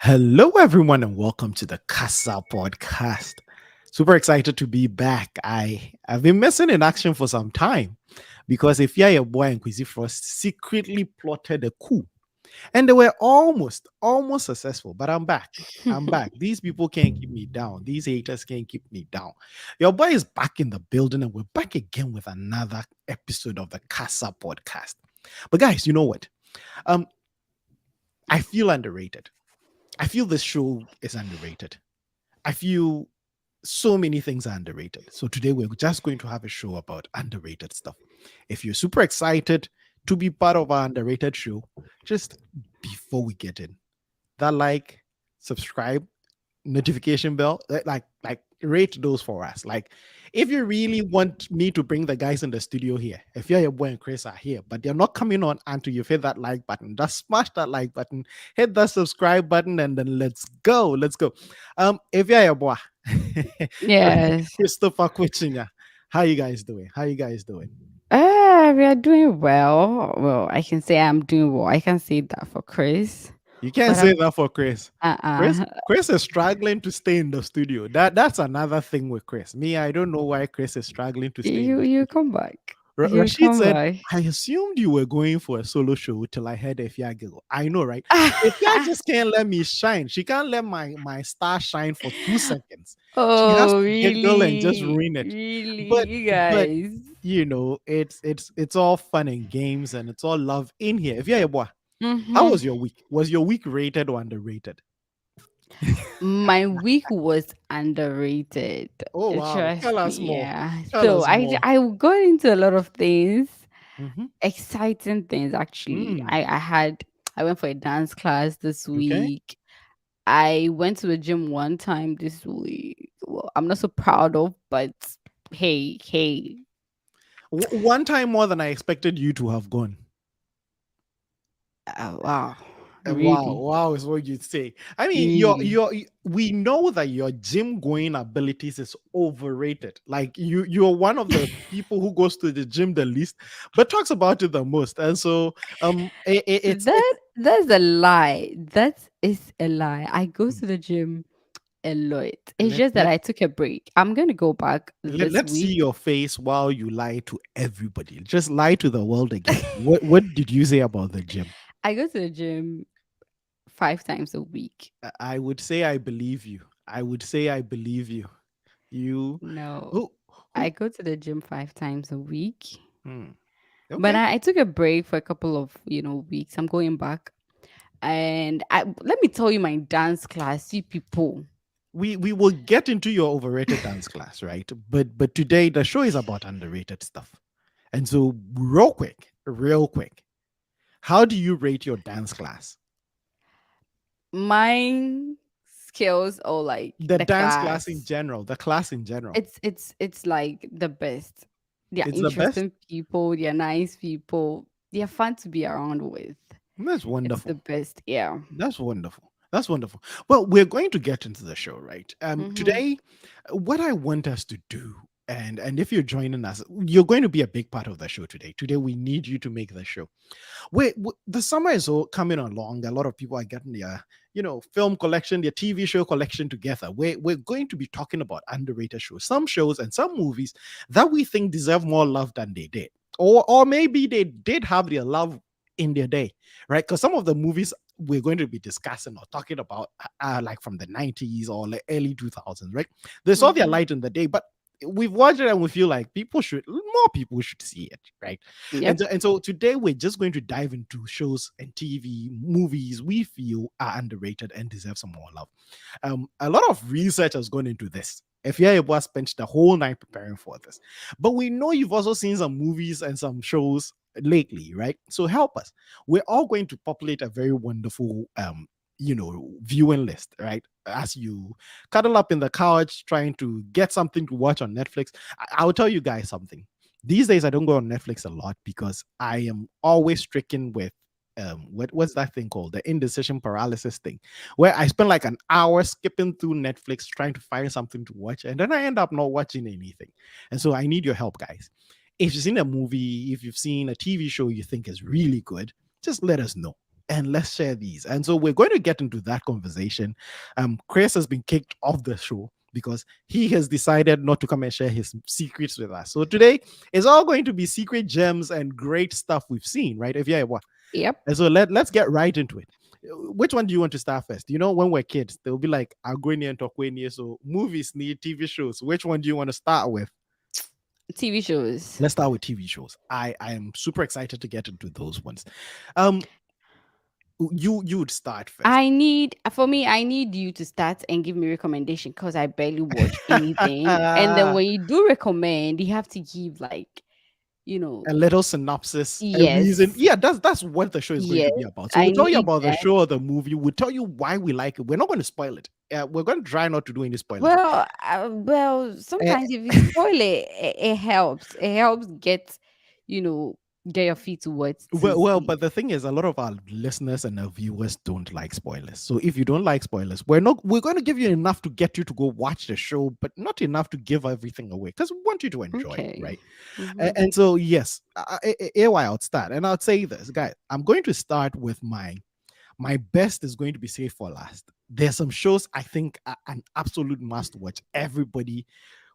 Hello, everyone, and welcome to the Casa podcast. Super excited to be back. I've been missing in action for some time because if you're a boy and Quizzy Frost secretly plotted a coup, and they were almost successful. But I'm back. I'm back. These people can't keep me down. These haters can't keep me down. Your boy is back in the building, and we're back again with another episode of the Casa podcast. But guys, you know what? Um, I feel underrated. I feel this show is underrated. I feel so many things are underrated. So today we're just going to have a show about underrated stuff. If you're super excited to be part of our underrated show, just before we get in, that like, subscribe, notification bell, like rate those for us. Like, if you really want me to bring the guys in the studio here, if you're your boy and Chris are here, but they're not coming on until you've hit that like button, just smash that like button, hit that subscribe button, and then let's go. Let's go. If you're your boy, Yes. Christopher Quichinya, how you guys doing? How you guys doing? We are doing well. Well, I can say I'm doing well. I can say that for Chris. You can't But say that for Chris. Chris, uh-uh. Chris is struggling to stay in the studio. That's another thing with Chris. Me, I don't know why Chris is struggling to stay in You the you studio. come back. You Rashid come said, back. I assumed you were going for a solo show till I heard Efia giggle. I know, right? Efia just can't let me shine. She can't let my star shine for 2 seconds. She has Oh, to giggle and just really? ruin it. Really? But You but guys. it's all fun and games and it's all love in here. Efia boy, how Mm-hmm. was your week? Was your week rated or underrated? My week was underrated. Oh wow. Trust Tell us me, more. yeah. Tell So us I more. I got into a lot of things. Hmm. Exciting things actually. Mm, I went for a dance class this okay. week. I went to the gym one time this week. Well, I'm not so proud of, but hey. One time more than I expected you to have gone. Wow. Wow, Really? wow is what you'd say. I mean, Really? we know that your gym going abilities is overrated. Like you're one of the people who goes to the gym the least, but talks about it the most. And so, it's That's a lie. That is a lie. I go hmm, to the gym a lot. It's let just that let I took a break. I'm gonna go back this let's see week. your face while you lie to everybody. Just lie to the world again. What did you say about the gym? I go to the gym 5 times a week. I would say I believe you. I would say I believe you. You No, who I who go to the gym 5 times a week. hmm, But okay. I took a break for a couple of weeks. I'm going back, and let me tell you, my dance class. You people, We will get into your overrated dance class, right? But today the show is about underrated stuff. And so real quick, how do you rate your dance class? my skills or like The the dance class in class. general, the class in general. It's like the best. They're It's the best. interesting people. They're nice people. They're fun to be around with. That's It's the wonderful. best. Yeah. That's wonderful. That's wonderful. Well, we're going to get into the show, right? Mm-hmm. Today, what I want us to do, and if you're joining us, you're going to be a big part of the show today. Today, we need you to make the show. The summer is all coming along. A lot of people are getting their, film collection, their TV show collection together. We're going to be talking about underrated shows, some shows and some movies that we think deserve more love than they did, or maybe they did have their love in their day, right? Because some of the movies we're going to be discussing or talking about are like from the 90s or like early 2000s, right? They saw their Mm-hmm. light in the day, but we've watched it and we feel like more people should see it, right? Yep. And so today we're just going to dive into shows and TV movies we feel are underrated and deserve some more love. A lot of research has gone into this. If you're able to spend the whole night preparing for this, but we know you've also seen some movies and some shows lately, right? So help us. We're all going to populate a very wonderful viewing list, right? As you cuddle up in the couch trying to get something to watch on Netflix. I'll tell you guys something. These days I don't go on Netflix a lot because I am always stricken with what's that thing called, the indecision paralysis thing, where I spend like an hour skipping through Netflix trying to find something to watch and then I end up not watching anything. And so I need your help, guys. If you've seen a movie, if you've seen a TV show you think is really good, just let us know. and let's share these. And so we're going to get into that conversation. Chris has been kicked off the show because he has decided not to come and share his secrets with us. So today is all going to be secret gems and great stuff we've seen, right? If yeah, what? Yep. And so let's get right into it. Which one do you want to start first? You know, when we're kids, they'll be like Agwenia and Tokwenia. So movies need TV shows. Which one do you want to start with? TV shows. Let's start with TV shows. I am super excited to get into those ones. Um, you would start first. I need for me, I need you to start and give me recommendation because I barely watch anything. And then A when you do recommend, you have to give like, you know, little synopsis, a reason. yes, Yeah, that's what the show is going to yes, be about. So we'll I tell you need about the that. show or the movie. We'll tell you why we like it. We're not going to spoil it. We're going to try not to do any spoilers. Well, Uh, sometimes if you spoil it, it helps. It helps get, you know, get your feet to what to well, see. but the thing is, a lot of our listeners and our viewers don't like spoilers. So if you don't like spoilers, we're going to give you enough to get you to go watch the show, but not enough to give everything away because we want you to enjoy it, Okay. right? Mm-hmm. And so yes, I'll start, and I'll say this, guys. I'm going to start with my best is going to be saved for last. There's some shows I think are an absolute must watch. Everybody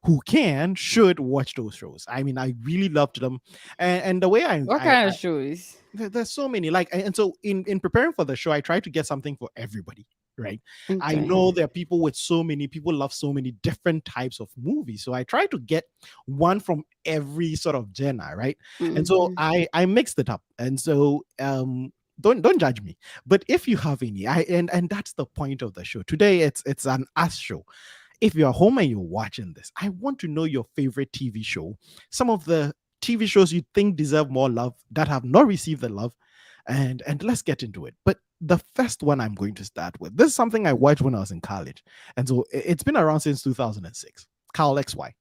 who can should watch those shows. I mean, I really loved them, and the way What kind of shows? there's so many like, and so in preparing for the show, I try to get something for everybody, right? I Okay. know there are people with so many people love so many different types of movies, so I try to get one from every sort of genre, right? And so Mm-hmm. I mixed it up, and so don't judge me, but if you have any, and that's the point of the show today. It's an us show. If you're home and you're watching this, I want to know your favorite TV show, some of the TV shows you think deserve more love that have not received the love, and let's get into it. But the first one I'm going to start with, this is something I watched when I was in college, and so it's been around since 2006. Kyle XY.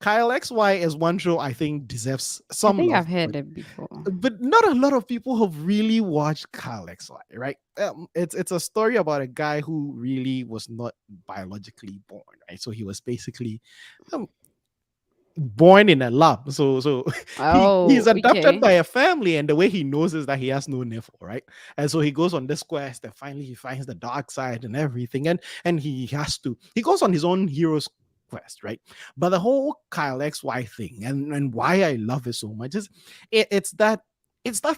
Kyle XY is one show I think deserves I some think love, I've heard it before. but not a lot of people have really watched Kyle XY, right? It's a story about a guy who really was not biologically born, right? So he was basically um, born in a lab. So he's Oh, adopted okay. by a family, and the way he knows is that he has no nipple, right? And so he goes on this quest, and finally he finds the dark side and everything, and he goes on his own hero's quest, right? But the whole Kyle XY thing, and why I love it so much is it's that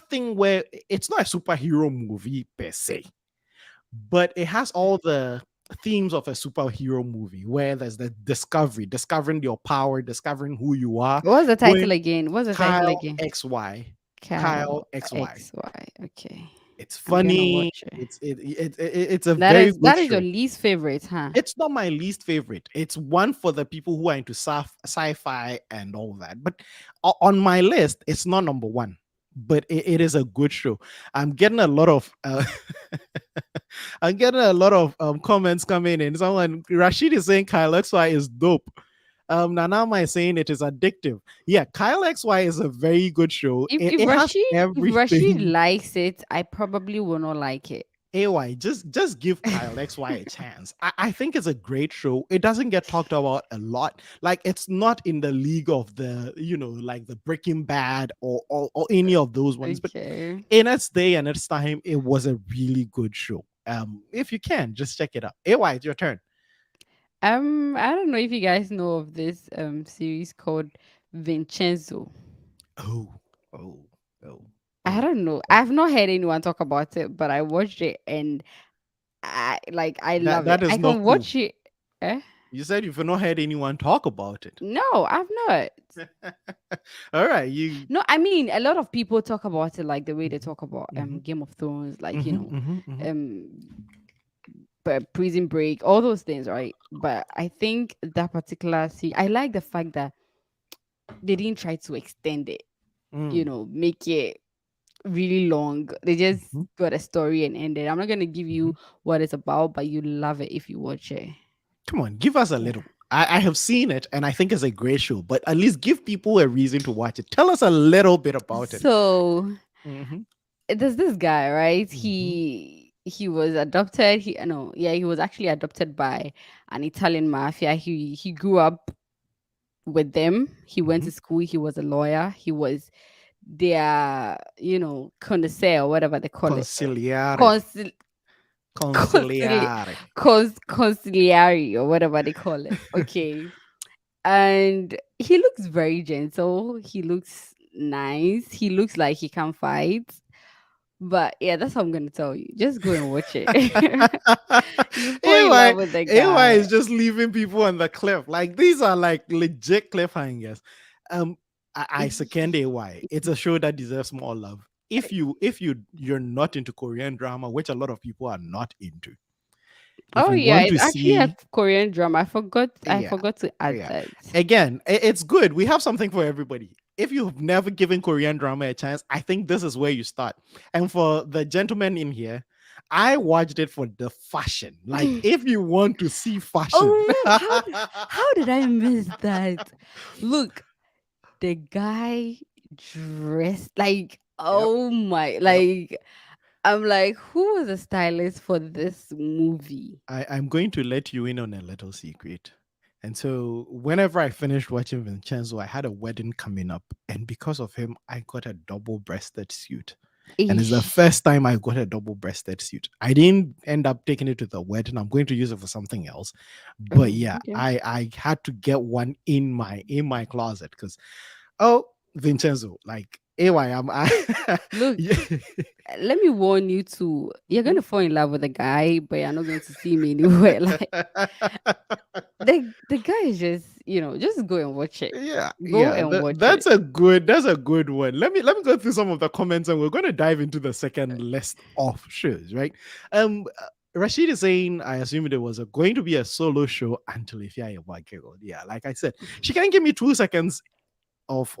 thing where it's not a superhero movie per se, but it has all the themes of a superhero movie where there's the discovering your power, discovering who you are. What's the title Going again? What's the title Kyle again? XY, Cal Kyle XY. XY. Okay. It's I'm gonna funny. watch it. It's a very good That is your show. least favorite, huh? It's not my least favorite. It's one for the people who are into sci-fi and all that. But on my list, it's not number one. But it is a good show. I'm getting a lot of I'm getting a lot of comments coming in. Someone Rashid is saying Kyle XY is dope. Nanama is saying it is addictive. Yeah, Kyle XY is a very good show. It has If Rashid everything. likes it, I probably will not like it. AY, just give Kyle XY a chance. I think it's a great show. It doesn't get talked about a lot. Like it's not in the league of the, like the Breaking Bad or any of those ones. But Okay. in its day and its time, it was a really good show. If you can, just check it out. AY, it's your turn. I don't know if you guys know of this series called Vincenzo. Oh, oh, oh, I oh, don't know. oh. I've not heard anyone talk about it, but I watched it and I That love it. that is I not can cool. watch it. Eh? You said you've not heard anyone talk about it. No, I've not. All right, you. No, I mean a lot of people talk about it like the way they talk about Mm-hmm, Game of Thrones, like mm-hmm, mm-hmm, mm-hmm. um Prison Break, all those things, right? But I think that particular I like the fact that they didn't try to extend it, Mm, make it really long. They just mhm, got a story and ended. I'm not gonna give mhm. you what it's about, but you love it if you watch it. Come on, give us a Yeah. little. I have seen it and I think it's a great show, but at least give people a reason to watch it. Tell us a little bit about it. So Mm-hmm, there's this guy, right? mm-hmm, He was adopted. He no, yeah, he was actually adopted by an Italian mafia. He grew up with them. He went mm-hmm, to school. He was a lawyer. He was their, connoisseur, or whatever they call it. Conciliare. Consil- concili- Conciliare. conciliary, or whatever they call it. Okay. And he looks very gentle. He looks nice. He looks like he can fight. But yeah, that's what I'm gonna tell you. Just go and watch it. You fall in AY, love with the AY guy. is just leaving people on the cliff. Like these are like legit cliffhangers. Um, I second AY. It's a show that deserves more love. If you're not into Korean drama, which a lot of people are not into, if Oh you yeah, want it's to actually a see, Korean drama. I yeah, forgot to add yeah. that. Again, it's good. We have something for everybody. If you've never given Korean drama a chance, I think this is where you start. And for the gentleman in here, I watched it for the fashion. Like, if you want to see fashion, Oh, how did I miss that? Look, the guy dressed like, yep, oh my, yep. like, I'm like, who was the stylist for this movie? I'm going to let you in on a little secret. And so, whenever I finished watching Vincenzo, I had a wedding coming up. And because of him, I got a double breasted suit. And it's the Ish. first time I got a double breasted suit. I didn't end up taking it to the wedding. I'm going to use it for something else. But Oh, yeah, okay. I had to get one in my closet because oh Vincenzo, like AY, Look, yeah. let me warn you too. You're gonna fall in love with a guy, but you're not going to see me anywhere. Like the guy is just, just go and watch it. Yeah, Go yeah, and watch that's it. a good one. Let me go through some of the comments, and we're going to dive into the second list of shows, right? Rashid is saying, I assume there was going to be a solo show until if yeah, yeah, like I said, she can't give me 2 seconds of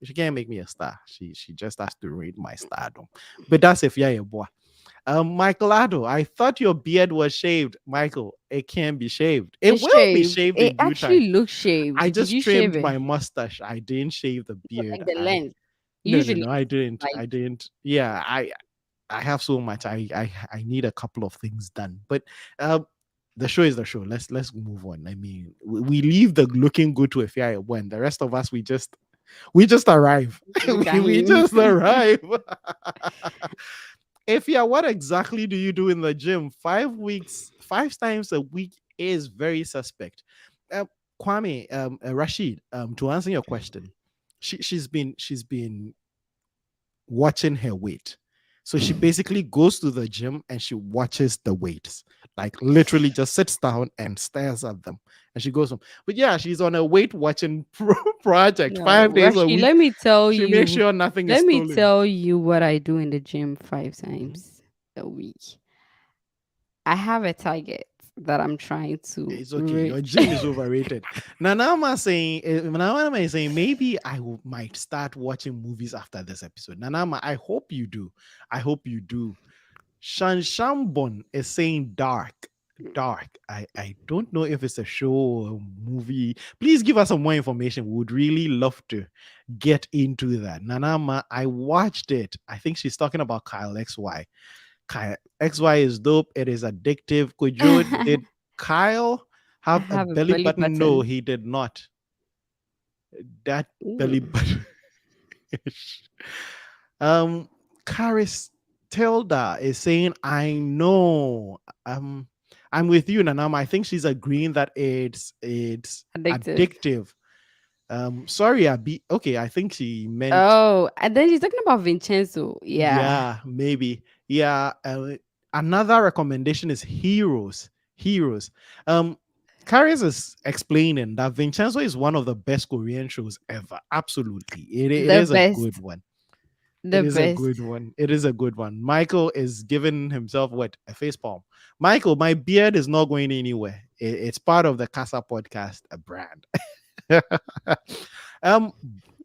she can't make me a star. She just has to read my stardom. But that's if yeah, boy. Michael Addo, I thought your beard was shaved. Michael, it can be shaved. It It's will be shaved. shaved It in due time. actually looks I shaved. Did just you shave trimmed it? my mustache. I didn't shave the No, beard. like the I length. no no Usually no. I it's didn't. like I didn't. Yeah, I have so much. I need a couple of things done. But um, the show is the show. Let's move on. I mean, we leave the looking good to a fair when the rest of us we just arrive. look at we him. just arrive. If yeah, what exactly do you do in the gym? 5 weeks, 5 times a week is very suspect. Uh, Kwame, Rashid, to answer your question, she's been watching her weight. So she basically goes to the gym and she watches the weights, like literally just sits down and stares at them, and she goes home. But yeah, she's on a weight watching project No, 5 days a Rashi, week. She makes sure nothing is let me stolen. tell you what I do in the gym five Mhm. times a week. I have a target that I'm trying to It's okay. Your reach. gym is overrated. Nanama is saying maybe might start watching movies after this episode. Nanama, I hope you do. I hope you do. Shanshambon is saying dark. Dark. I don't know if it's a show or a movie. Please give us some more information. We would really love to get into that. Nanama, I watched it. I think she's talking about Kyle XY. Kyle XY is dope. It is addictive. Kojo, I did Kyle have a have a belly belly button? No, button. he did not. That belly Ooh. button. um, Karis Tilda is saying, I know. Um, I'm with you, Nanama. I think she's agreeing that it's Addictive. addictive. Sorry, okay. I think she meant Oh, and then she's talking about Vincenzo. Yeah. yeah, maybe. Yeah. Another recommendation is Heroes. Heroes. Um, Karis is explaining that Vincenzo is one of the best Korean shows ever. Absolutely. It The is a good best. one. It The is a best. good one. It is a good one. Michael is giving himself what? A face palm. Michael, my beard is not going anywhere. It's part of the Casa podcast, a brand. um,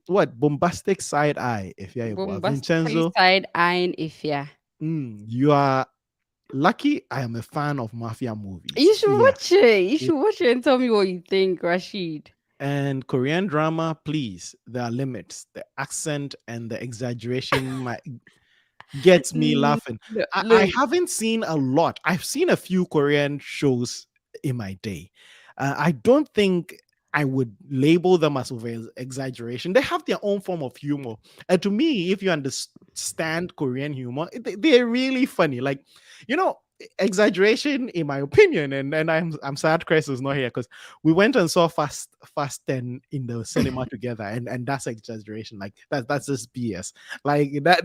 what bombastic side eye? If you're a boy, Bombastically Vincenzo, side eyeing Ifya. you are lucky. I am a fan of mafia You movies. should Yeah. watch it. You Yeah. should watch it and tell me what you think, Rashid. And Korean drama, please. There are limits. The accent and the exaggeration gets me Mm, laughing. no, I look, haven't seen a lot. I've seen a few Korean shows in my day. I don't think. I would label them as over exaggeration. They have their own form of humor. And to me, if you understand Korean humor, they're really funny. Like, you know, exaggeration, in my opinion, and I'm sad Chris is not here because we went and saw Fast 10 in the cinema together, and that's exaggeration. Like that's just BS. Like that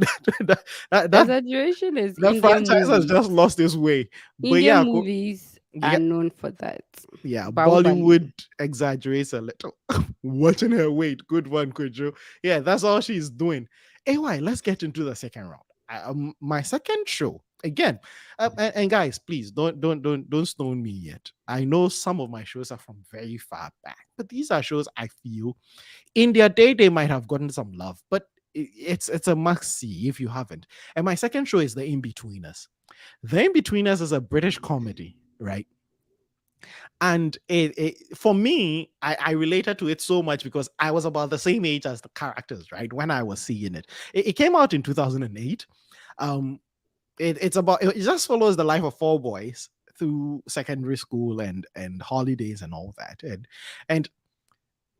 that, that, Exaggeration is that Indian franchise has movies. just lost its way. But Indian yeah, movies are yeah, known for that. yeah, Bahubali. Bollywood exaggerates a little. Watching her weight. Good one, Kojo. Yeah, that's all she's doing. Anyway, let's get into the second round. My second show again, and guys, please don't stone me yet. I know some of my shows are from very far back, but these are shows I feel in their day they might have gotten some love, but it's a must see if you haven't. And my second show is The In-Betweeners. The In-Betweeners is a British comedy, right? And for me, I related to it so much because I was about the same age as the characters, right? When I was seeing it, it came out in 2008. Um, it just follows the life of four boys through secondary school and holidays and all that, and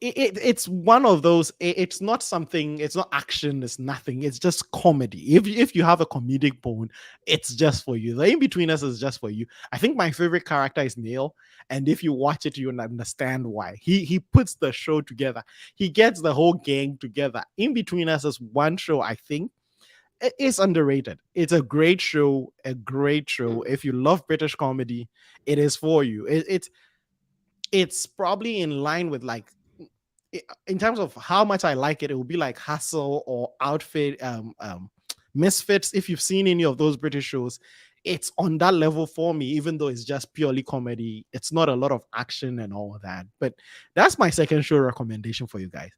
it's one of those. It's not something. It's not action. It's nothing. It's just comedy. If you have a comedic bone, it's just for you. The In Between Us is just for you. I think my favorite character is Neil, and if you watch it, you'll understand why. He puts the show together. He gets the whole gang together. In Between Us is one show I think it's underrated. It's a great show. A great show. If you love British comedy, it is for you. It's probably in line with like in terms of how much I like it, it will be like Hustle or Outfit, Misfits. If you've seen any of those British shows, it's on that level for me, even though it's just purely comedy. It's not a lot of action and all of that. But that's my second show recommendation for you guys.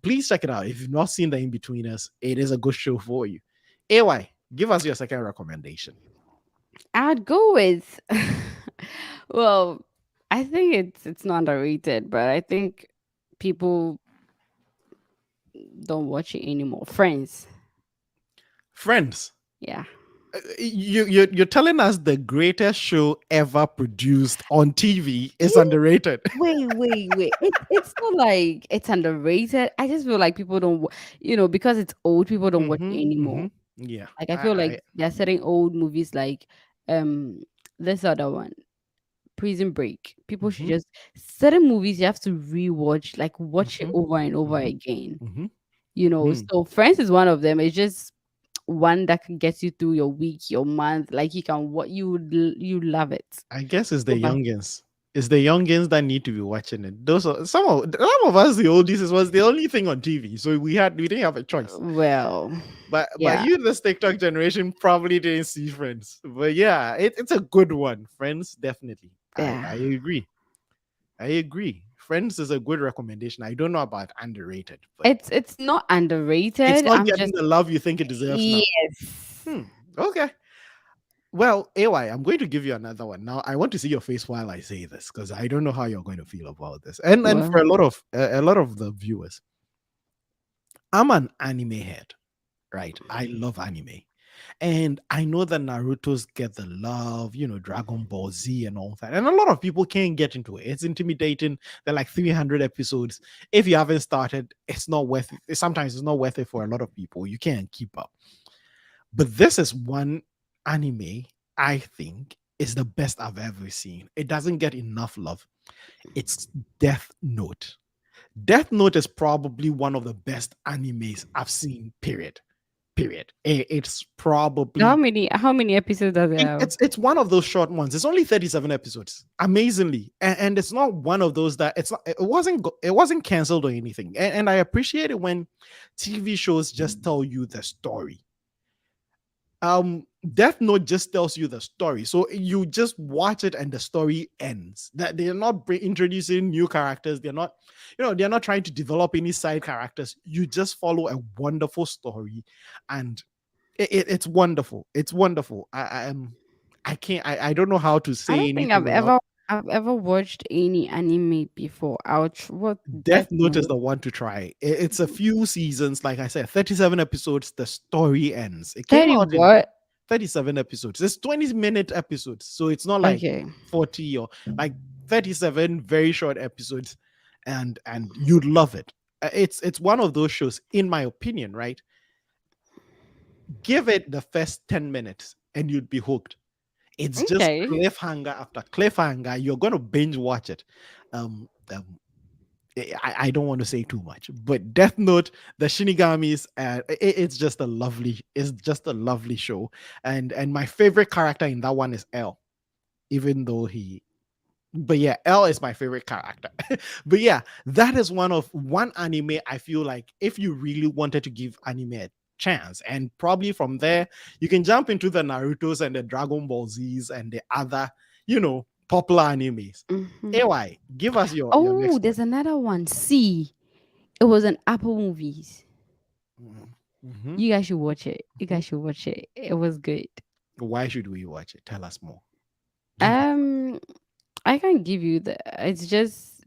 Please check it out. If you've not seen The In-Betweeners, it is a good show for you. AY, give us your second recommendation. I'd go with well, I think it's not underrated, but I think people don't watch it anymore. Friends. Friends. Yeah. You're telling us the greatest show ever produced on TV is You underrated. wait. It's not like it's underrated. I just feel like people don't, because it's old, people don't watch it Mm-hmm, mm-hmm. anymore. Yeah, Like I feel like there are certain old movies like um this other one, Prison Break. People should mm-hmm, just certain movies you have to rewatch, like watch it mm-hmm, over and over mm-hmm, again. mm-hmm, So Friends is one of them. It's just one that can get you through your week, your month. Like you can what you love it. I guess it's Go the back. youngins. It's the youngins that need to be watching it. Those are some of us, the oldies, it was the only thing on TV, so we didn't have a choice. Well, But yeah, you, this TikTok generation, probably didn't see Friends. But yeah, it's a good one. Friends, definitely. I yeah. agree. I agree. Friends is a good recommendation. I don't know about underrated, but It's not it's underrated. not I'm getting just the love you think it deserves now. yes. Hmm. Okay. Well, AY, I'm going to give you another one. Now, I want to see your face while I say this because I don't know how you're going to feel about this. And for Well, a lot of the viewers, I'm an anime head, right? I love anime. And I know that Naruto's get the love, Dragon Ball Z and all that. And a lot of people can't get into it. It's intimidating. They're like 300 episodes. If you haven't started, it's not worth it. Sometimes it's not worth it for a lot of people. You can't keep up. But this is one anime I think is the best I've ever seen. It doesn't get enough love. It's Death Note. Death Note is probably one of the best animes I've seen, period. Period. It's how probably many how many episodes does it have? it's one of those short ones. It's only 37 episodes. Amazingly. And it's not one of those that it's not it wasn't canceled or anything. And I appreciate it when TV shows just tell you the story. Death Note just tells you the story, so you just watch it and the story ends. That they're not introducing new characters, they're not trying to develop any side characters. You just follow a wonderful story, and it's wonderful. It's wonderful. I can't, I don't know how to I say don't think anything without. I've ever watched any anime before. Ouch. What Death Death Note is Note? the one to try. It's a few seasons, like I said, 37 episodes. The story ends. It came 30 out in what? 37 episodes. It's 20-minute episodes. So it's not like Okay. 40 or like 37 very short episodes. and you'd love it. It's one of those shows, in my opinion, right? Give it the first 10 minutes and you'd be hooked. It's just Okay. cliffhanger after cliffhanger. You're gonna binge watch it. Um, um I don't want to say too much, but Death Note, the Shinigamis, it's just a lovely show. And my favorite character in that one is L, even though he but yeah, L is my favorite character. But yeah, that is one anime I feel like if you really wanted to give anime a chance, and probably from there you can jump into the Naruto's and the Dragon Ball Z's and the other, popular animes. Mhm. AY, give us your Oh, next one. there's another one. See, it was on Apple Movies. Mm-hmm. You guys should watch it. You Hmm. guys should watch it. It was good. Why should we watch it? Tell us more. Give us. Um, I can't give you the. It's just,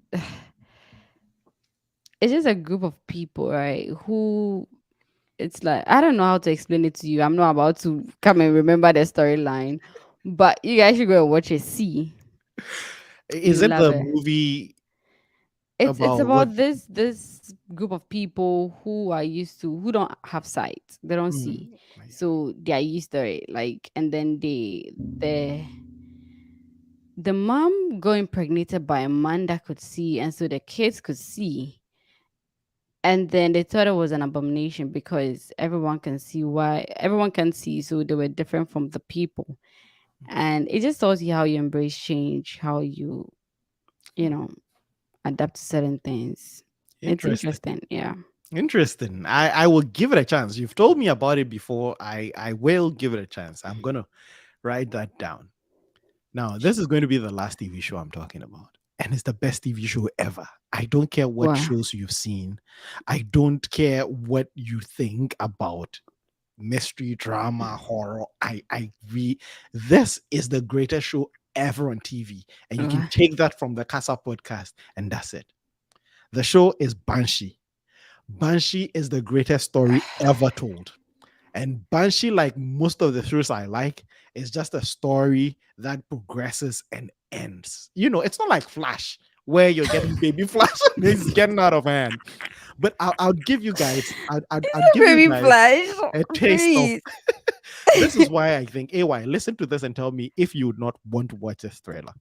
it's just a group of people, right? Who it's like I don't know how to explain it to you. I'm not about to come and remember the storyline, but you guys should go and watch it. See, Is you it love the it. movie It's about what? about this group of people who are used to who don't have sight. They don't see, Mm, so they are used to it. Like, and then the mom got impregnated by a man that could see, and so the kids could see. And then they thought it was an abomination because everyone can see, so they were different from the people. And it just tells you how you embrace change, how you know, adapt to certain things. It's interesting. interesting, yeah. Interesting. I will give it a chance. You've told me about it before. I will give it a chance. I'm gonna write that down. Now, this is going to be the last TV show I'm talking about. And it's the best TV show ever. I don't care what Wow. shows you've seen. I don't care what you think about mystery, drama, horror. This is the greatest show ever on TV. And you can Wow. take that from the Casa podcast, and that's it. The show is Banshee. Banshee is the greatest story ever told. And Banshee, like most of the shows I like, is just a story that progresses and ends. It's not like Flash, where you're getting baby Flash and it's getting out of hand. But I'll give you guys, I'll give you Baby guys Flash, a taste of please. this is why I think AY, listen to this and tell me if you would not want to watch this trailer.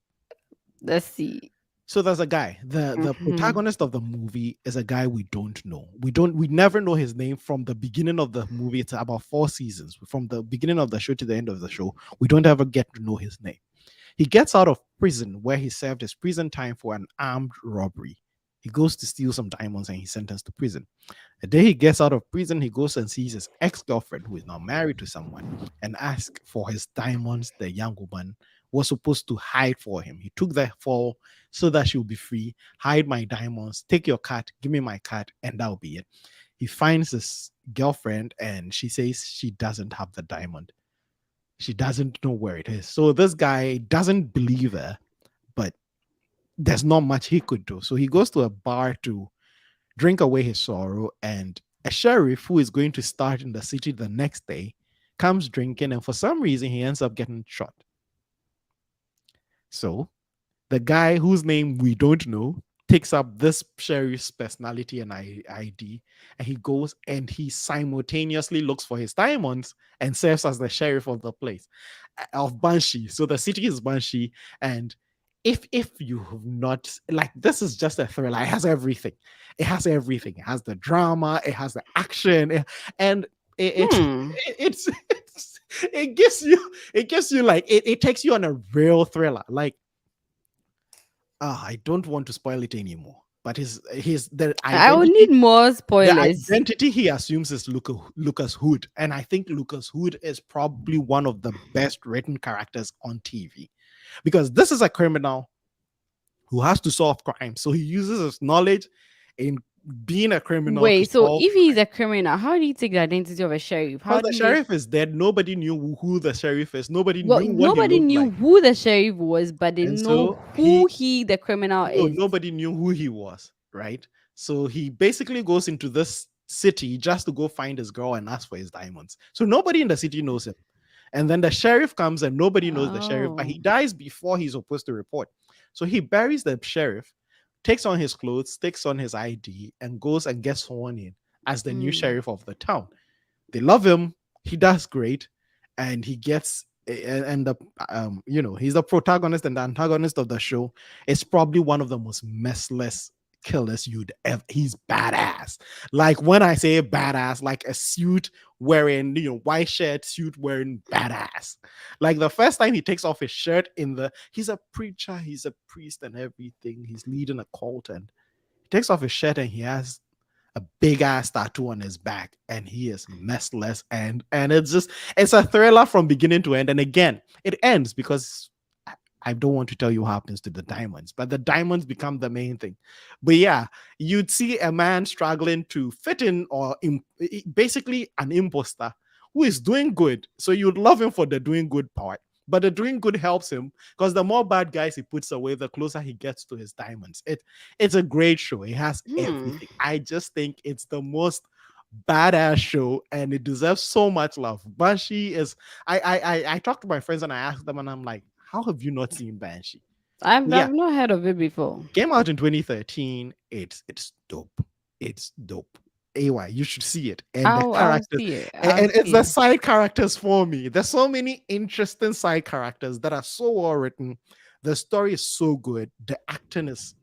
Let's see. So there's a guy. The Hmm. protagonist of the movie is a guy we don't know. We never know his name from the beginning of the movie. It's about 4 seasons. From the beginning of the show to the end of the show, we don't ever get to know his name. He gets out of prison where he served his prison time for an armed robbery. He goes to steal some diamonds and he's sentenced to prison. The day he gets out of prison, he goes and sees his ex-girlfriend, who is now married to someone, and asks for his diamonds the young woman was supposed to hide for him. He took the fall so that she'll be free. Hide my diamonds, take your cat, give me my cat, and that'll be it. He finds his girlfriend and she says she doesn't have the diamond. She doesn't know where it is. So this guy doesn't believe her, but there's not much he could do. So he goes to a bar to drink away his sorrow, and a sheriff who is going to start in the city the next day comes drinking, and for some reason he ends up getting shot. So the guy whose name we don't know takes up this sheriff's personality and ID, and he goes and he simultaneously looks for his diamonds and serves as the sheriff of the place of Banshee. So the city is Banshee, and if you have not, like, this is just a thriller. It has everything. It has everything. It has the drama. It has the action, and Hmm. it gives you like it takes you on a real thriller. Like, I don't want to spoil it anymore. But his the I would need identity more the spoilers. identity he assumes is Lucas Hood, and I think Lucas Hood is probably one of the best written characters on TV, because this is a criminal who has to solve crime. So he uses his knowledge in being a criminal to Wait, so solve. if he's a criminal, how do you take the identity of a sheriff? Because How the do they? sheriff is dead, nobody knew who the sheriff is. Nobody Well, knew what he nobody looked knew like, who the sheriff was, but they and know so who he he, the criminal, no, is. nobody knew who he was, right? So he basically goes into this city just to go find his girl and ask for his diamonds. So nobody in the city knows him. And then the sheriff comes and nobody knows the sheriff, but Oh. he dies before he's supposed to report. So he buries the sheriff, takes on his clothes, takes on his ID, and goes and gets sworn in as the new Mm. sheriff of the town. They love him. He does great, and he gets and the he's the protagonist and the antagonist of the show. Is probably one of the most messless killers you'd ever. He's badass. Like when I say badass, like a suit wearing, white shirt, suit wearing badass. Like the first time he takes off his shirt he's a preacher, he's a priest and everything. He's leading a cult and he takes off his shirt and he has a big ass tattoo on his back and he is messless and it's a thriller from beginning to end. And again, it ends because I don't want to tell you what happens to the diamonds, but the diamonds become the main thing. But yeah, you'd see a man struggling to fit in basically an imposter who is doing good. So you'd love him for the doing good part. But the doing good helps him because the more bad guys he puts away, the closer he gets to his diamonds. It's a great show. It has Hmm. everything. I just think it's the most badass show and it deserves so much love. Banshee is I talked to my friends and I asked them and I'm like, how have you not seen Banshee? Yeah, I've not heard of it before. came out in 2013. It's dope. It's dope. AY, you should see it. And the I'll characters, see it. I'll and it's see the it. side characters for me. There's so many interesting side characters that are so well written. The story is so good. The acting is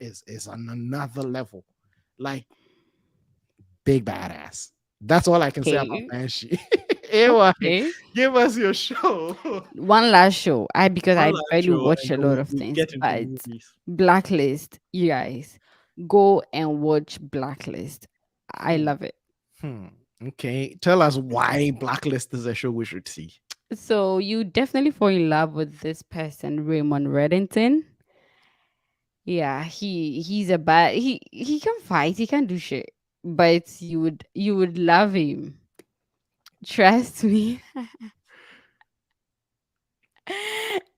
on another level. Like big badass. That's all I can say about Okay. Banshee. AY, Okay. give us your show. One last show. Because One I last barely show, watch and a then lot of we'll things, get into but movies. Blacklist, you guys, go and watch Blacklist. I Hmm. love it. Hmm. Okay. Tell us why Blacklist is a show we should see. So you definitely fall in love with this person, Raymond Reddington. Yeah, he's a bad he can fight, he can do shit. But you would love him. Trust me.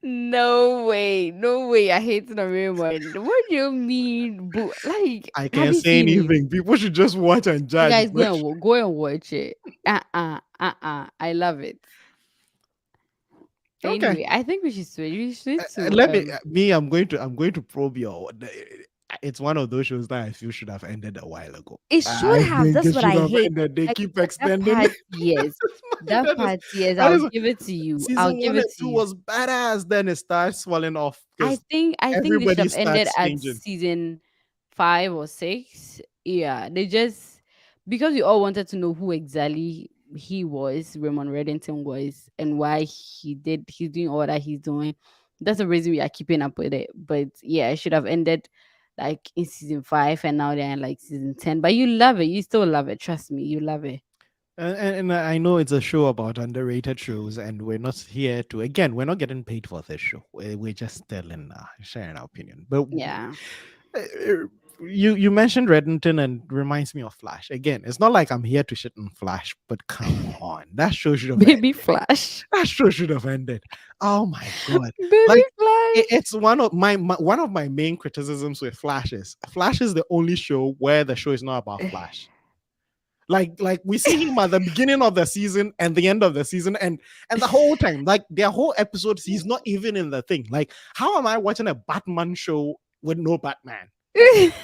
No way, no way. I hate the Raymond. What do you mean? Like, I have can't you say seen him? anything. People should just watch and You judge. guys But go and watch it. I love it. okay. Anyway, I think we should switch. We should to Let me me. I'm going to probe your. It's one of those shows that I feel should have ended a while ago. it I should have. think That's it what should I have hate. ended. They Like keep that extending. part, yes. That that is part, yes. that I'll is give it to you. I'll season give one it and to two you. was badass. Then it starts falling off I because think I think they should everybody have ended starts at changing. season 5 or 6. Yeah, they just because we all wanted to know who exactly he was, Raymond Reddington was, and why he's doing all that he's doing. That's the reason we are keeping up with it. But yeah, it should have ended like in season 5, and now they're in like season 10. But you love it, you still love it. Trust me, you love it. And I know it's a show about underrated shows, and we're not here to. Again, we're not getting paid for this show. We're just telling, sharing our opinion. But Yeah, you mentioned Reddington and reminds me of Flash. Again, it's not like I'm here to shit on Flash, but come on, that show should have ended. baby Flash, That show should have ended. Oh my god! baby Like Flash. it's one of my main criticisms with Flash is Flash is the only show where the show is not about Flash. Like we see him at the beginning of the season and the end of the season and the whole time, like their whole episodes, he's not even in the thing. Like, how am I watching a Batman show with no Batman?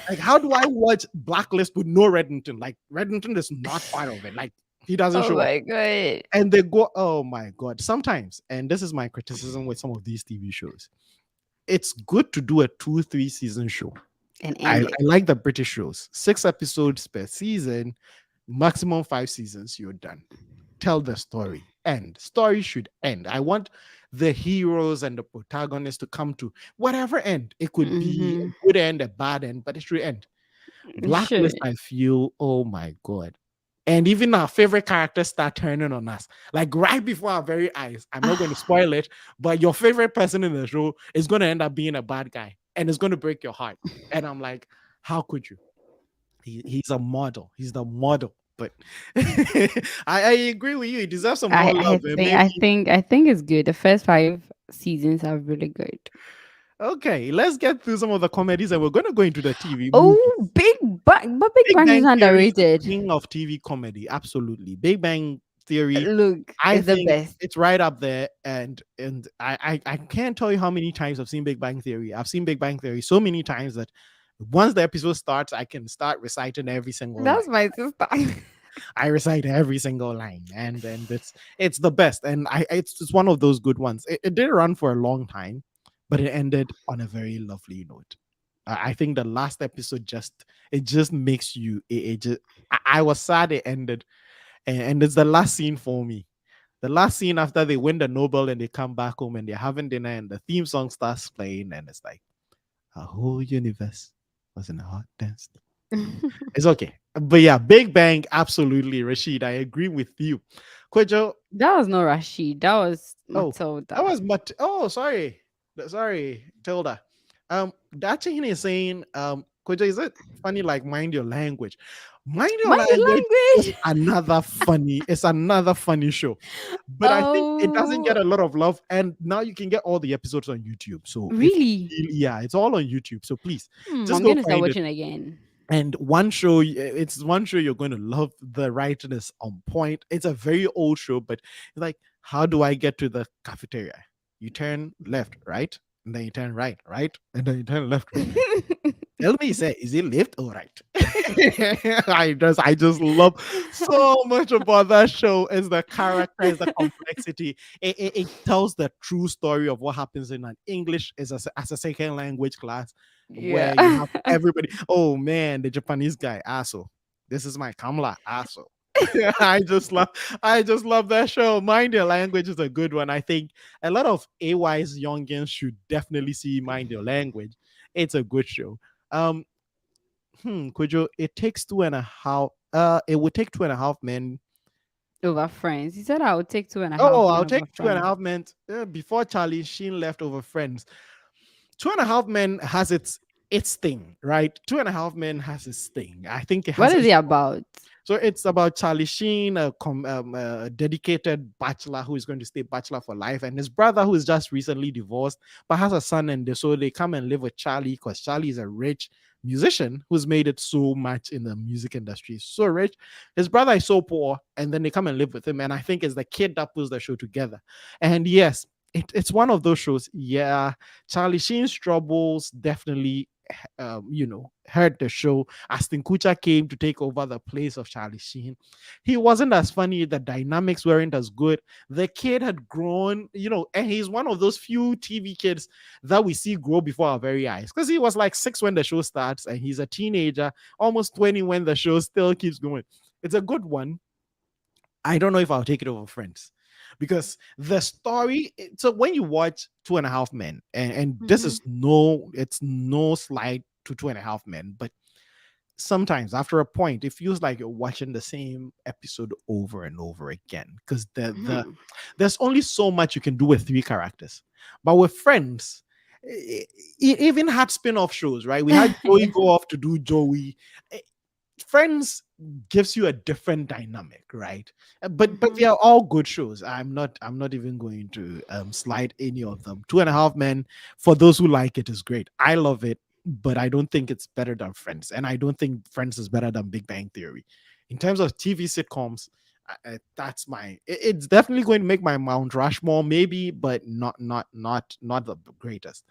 Like, how do I watch Blacklist with no Reddington? Like, Reddington is not part of it. Like, he doesn't Oh show up. my god. And they go, oh my god. Sometimes, and this is my criticism with some of these TV shows. It's good to do a 2-3 season show. And I, end I it. like the British shows, 6 episodes per season, maximum 5 seasons, you're done. Tell the story. End. Story should end. I want the heroes and the protagonists to come to whatever end. It could be Mm-hmm. a good end, a bad end, but it should end. Sure. Blacklist, I feel, oh my God. And even our favorite characters start turning on us, like right before our very eyes. I'm not going to spoil it, but your favorite person in the show is going to end up being a bad guy and it's going to break your heart. And I'm like, how could you? He's a model. He's the model. But I agree with you. He deserves some more I love. And think maybe I think I think it's good. The first 5 seasons are really good. okay. Let's get through some of the comedies, and we're going to go into the TV Oh, movies. Big Bang, but Big Big Bang is Bang Theory is underrated. king of TV comedy. Absolutely, Big Bang Theory. Look, I it's the think best. it's right up there, and I can't tell you how many times I've seen Big Bang Theory. I've seen Big Bang Theory so many times that Once the episode starts, I can start reciting every single line. That's my sister. I recite every single line, and it's the best. And it's one of those good ones. It did run for a long time, but it ended on a very lovely note. I think the last episode just makes you. It just I was sad it ended, and it's the last scene for me. The last scene after they win the Nobel and they come back home and they're having dinner and the theme song starts playing and it's like a whole universe was in a hot dance. It's okay. But yeah, Big Bang, absolutely. Rashid, I agree with you. Kwejo, That was not Rashid. That was oh, that Matilda. was sorry. Sorry, Tilda. Dachi is saying, Kwejo, is it funny like mind your language? Mind your Mind your language is language. another funny show. But I think it doesn't get Oh, a lot of love. And now you can get all the episodes on YouTube. So if really? yeah, it's all on YouTube. So please just I'm go gonna start find it. watching again. And it's one show you're going to love. The writing is on point. It's a very old show, but it's like, how do I get to the cafeteria? You turn left, right, and then you turn right, right, and then you turn left, right. Tell me, say, is it left or right? I just love so much about that show. Is the character, is the complexity. It tells the true story of what happens in an English as a second language class, where you Yeah. have everybody. Oh man, the Japanese guy, asshole. This is my Kamla, asshole. I just love that show. Mind Your Language is a good one. I think a lot of AY's youngins should definitely see Mind Your Language. It's a good show. Um, Kojo, it takes two and a half. It would take 2.5 men. Over Friends. He said I would take two and a Oh, half I'll men over take two and a Friends. half men before Charlie Sheen left over Friends. 2.5 Men has its thing, right? 2.5 Men has its thing. I think it What has a is it about? so it's about Charlie Sheen, a dedicated bachelor who is going to stay bachelor for life, and his brother who is just recently divorced but has a son, and so they come and live with Charlie because Charlie is a rich musician who's made it so much in the music industry. He's so rich. His brother is so poor, and then they come and live with him. And I think it's the kid that puts the show together. And yes, it's one of those shows. Yeah, Charlie Sheen's troubles definitely heard the show. Aston Kutcher came to take over the place of Charlie Sheen. He wasn't as funny. The dynamics weren't as good. The kid had grown, and he's one of those few TV kids that we see grow before our very eyes. Because he was like 6 when the show starts, and he's a teenager, almost 20 when the show still keeps going. It's a good one. I don't know if I'll take it over Friends because the story. So when you watch 2.5 Men, and this Hmm. is it's no slight to 2.5 Men, but sometimes after a point, it feels like you're watching the same episode over and over again because Hmm. there's only so much you can do with three characters. But with Friends, it even had spin-off shows, right? We had Joey Yeah. go off to do Joey. Friends gives you a different dynamic, right? But they Hmm. are all good shows. I'm not even going to slide any of them. 2.5 Men, for those who like it, is great. I love it, but I don't think it's better than Friends, and I don't think Friends is better than Big Bang Theory. In terms of TV sitcoms, that's it's definitely going to make my Mount Rushmore, maybe, but not the greatest.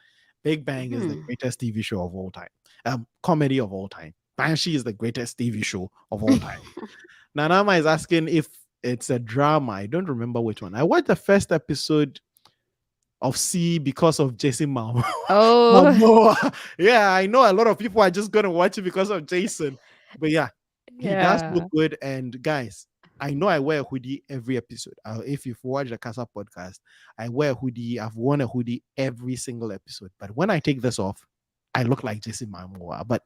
Big Bang is the Hmm. greatest TV show of all time, comedy of all time. Banshee is the greatest TV show of all time. Nanama is asking if it's a drama. I don't remember which one. I watched the first episode of C because of Jason Oh, Momoa. Yeah, I know a lot of people are just gonna watch it because of Jason. But yeah, he does look yeah. good. And guys, I know I wear a hoodie every episode. If you've watched the Casa podcast, I wear a hoodie. I've worn a hoodie every single episode. But when I take this off, I look like Jason Momoa. But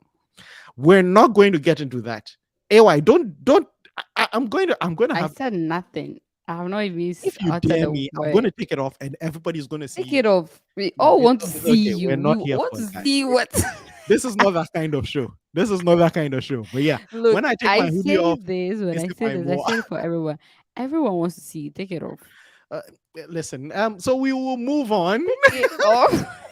we're not going to get into that. AY, don't. I'm going to I have. said nothing. I have not even If you uttered dare a me, I'm going word. to take it off, and everybody's going to Take see. it off. We No, all want to it's see okay. We're you. We not here want for to that. see what. This is not that kind of show. This is not that kind of show. But yeah, Look, when I take I my hoodie say off, this when it's I in say my this. I more. say it for everyone. Everyone wants to see. Take it off. Uh, listen. So we will move on. Take it off.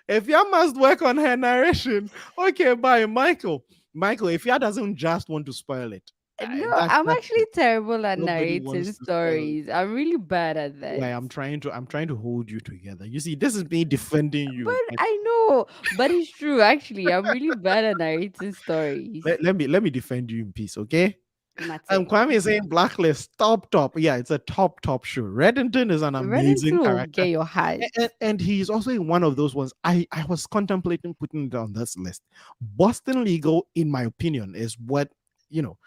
If you must work on her narration, okay. Bye, Michael. Michael, if you doesn't just want to spoil it, No, I'm That's actually terrible at nobody wants narrating to sell. stories. I'm really bad at that. Like I'm trying to hold you together. You see, this is me defending you. But I know, but it's true. Actually, I'm really bad at narrating stories. Let me defend you in peace, okay? Mate, Kwame is saying Blacklist top. Yeah, it's a top show. Reddington is an amazing Reddington will character, get your heart. and he's also in one of those ones. I was contemplating putting it on this list. Boston Legal, in my opinion, is what you know.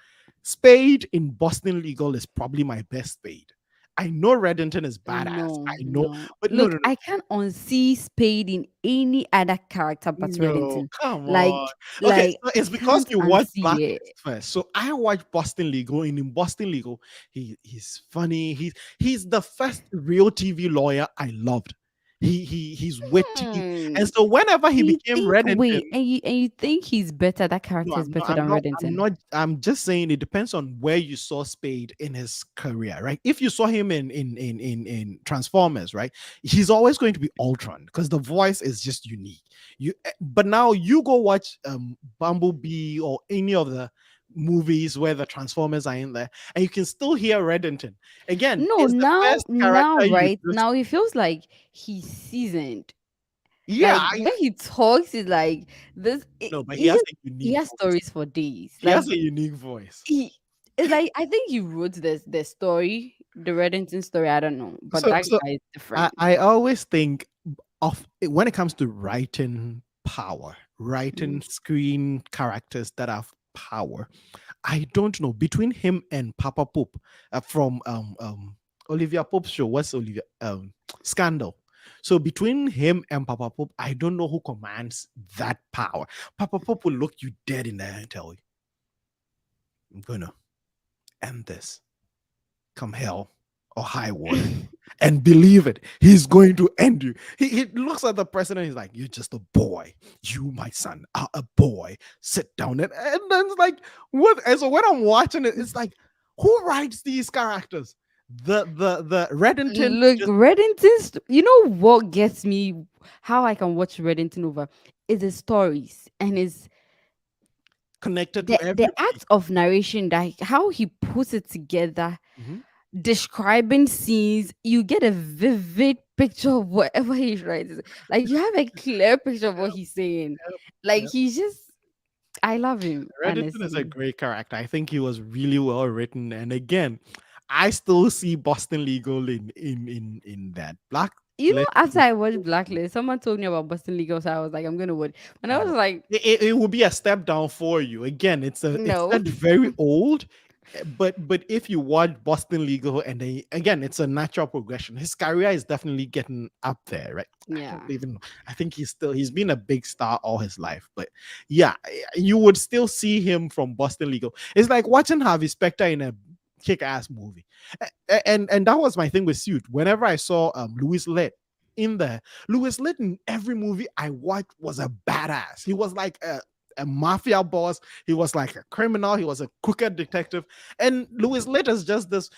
Spade in Boston Legal is probably my best Spade. I know Reddington is badass. I No, know, no. but Look, I can't unsee Spade in any other character but no, Reddington. come on. Like, Okay, like so I it's because can't you watch unsee Blacklist it. first. So I watched Boston Legal, and in Boston Legal, he's funny. He's the first real TV lawyer I loved. He's witty, Hmm. and so whenever he And you became think, Reddington, wait, and you think he's better? That no, character is I'm not. better I'm than not. I'm Reddington. not. I'm just saying it depends on where you saw Spade in his career, right? If you saw him in Transformers, right, he's always going to be Ultron because the voice is just unique. But now you go watch Bumblebee or any of the movies where the Transformers are in there, and you can still hear Reddington. Again, No, it's the now, first now, character you right just now, it feels like he's seasoned. yeah. Like when he talks, is like this. No, but He has, a he unique has voice. stories for days. He has Like a unique voice. he, it's like I think he wrote this the story, the Reddington story. I don't know, but So that so guy is different. I always think of when it comes to writing power, Mm. writing screen characters that have power. I don't know between him and Papa Pope from Olivia Pope's show. What's Olivia Scandal? So between him and Papa Pope, I don't know who commands that power. Papa Pope will look you dead in the eye and tell you, "I'm gonna end this, come hell or high water." And believe it, he's going to end you. He looks at the president, he's like, "You're just a boy. You, my son, are a boy. Sit down." And then it's like, what? And so when I'm watching it, it's like, who writes these characters? The Reddington Look, just Reddington's. You know what gets me? How I can watch Reddington over is the stories and his connected to the everybody. act of narration, that how he puts it together, Mhm. describing scenes. You get a vivid picture of whatever he's writing. Like you have a clear picture of what he's saying. Yep, Like yep. he's just, I love him Reddington is a honestly. great character. I think he was really well written. And again, I still see Boston Legal in that black. You know, after I watched Blacklist, someone told me about Boston Legal, so I was like, I'm gonna watch. And I was No. like, It will be a step down for you. Again, it's no. not very old, but if you watch Boston Legal and they again, it's a natural progression. His career is definitely getting up there, right? I don't Yeah. even know. I think he's been a big star all his life. But yeah, you would still see him from Boston Legal. It's like watching Harvey Specter in a kick-ass movie. And that was my thing with Suit. Whenever I saw Louis Litt in there, Louis Litt in every movie I watched was a badass. He was like a mafia boss. He was like a criminal. He was a crooked detective. And Louis Litt is just this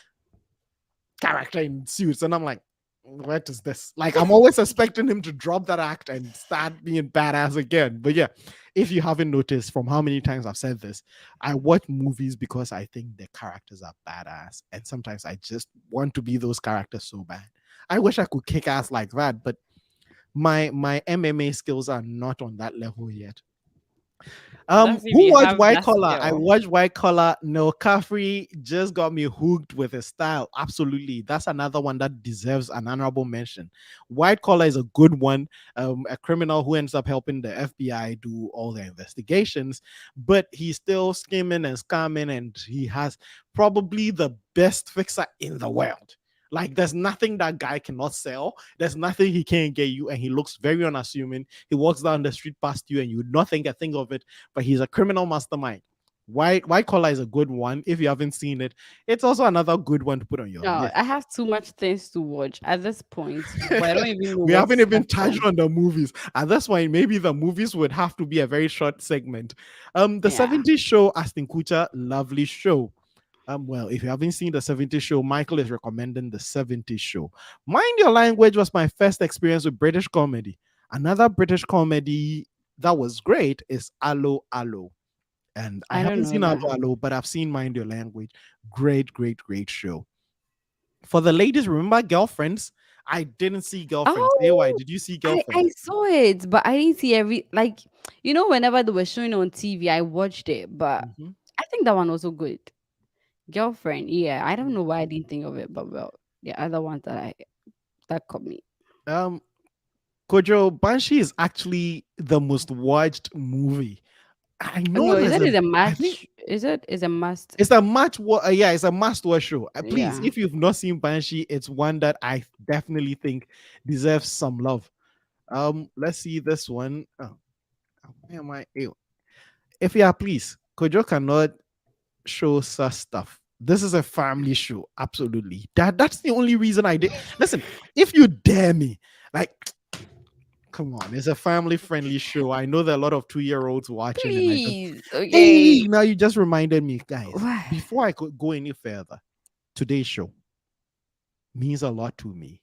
character in Suits. And I'm like, what is this? Like, I'm always expecting him to drop that act and start being badass again. But yeah, if you haven't noticed from how many times I've said this, I watch movies because I think the characters are badass. And sometimes I just want to be those characters so bad. I wish I could kick ass like that, but my MMA skills are not on that level yet. That's if Who you watched have White that Collar? I skill. watched White Collar. No, Caffrey just got me hooked with his style. Absolutely, that's another one that deserves an honorable mention. White Collar is a good one. A criminal who ends up helping the FBI do all the investigations, but he's still scheming and scamming, and he has probably the best fixer in the world. Like, there's nothing that guy cannot sell. There's nothing he can't get you, and he looks very unassuming. He walks down the street past you, and you would not think a thing of it, but he's a criminal mastermind. White Collar is a good one. If you haven't seen it, it's also another good one to put on your No, list. I have too much things to watch at this point, but I don't even know We where to haven't even start touched from. on the movies. At this point, maybe the movies would have to be a very short segment. The Yeah. 70s show, Aston Kutcher, lovely show. Well, if you haven't seen the 70s show, Michael is recommending the 70s show. Mind Your Language was my first experience with British comedy. Another British comedy that was great is Allo Allo. And I I don't haven't know seen that. Alo, but I've seen Mind Your Language. Great, great, great show. For the ladies, remember Girlfriends? I didn't see Girlfriends. AY, Oh, did you see I Girlfriends? saw it, but I didn't see every like whenever they were showing on TV, I watched it, but Mhm. I think that one was so good. Girlfriend, yeah. I don't know why I didn't think of it, but well, the other ones that caught me. Um, Kojo, Banshee is actually the most watched movie. I know No, is there's that a, is a I think match? Is a must? it's a yeah, it's a must-watch show. Please, Yeah. if you've not seen Banshee, it's one that I definitely think deserves some love. Let's see this one. Oh, where am I? Ew. If you are, please, Kojo cannot show us stuff. This is a family show. Absolutely. That's the only reason I did. Listen, if you dare me, like, come on, it's a family friendly show. I know there are a lot of 2 year olds watching, and I don't. Please. Hey, Okay. now you just reminded me, guys. Why? Before I could go any further, today's show means a lot to me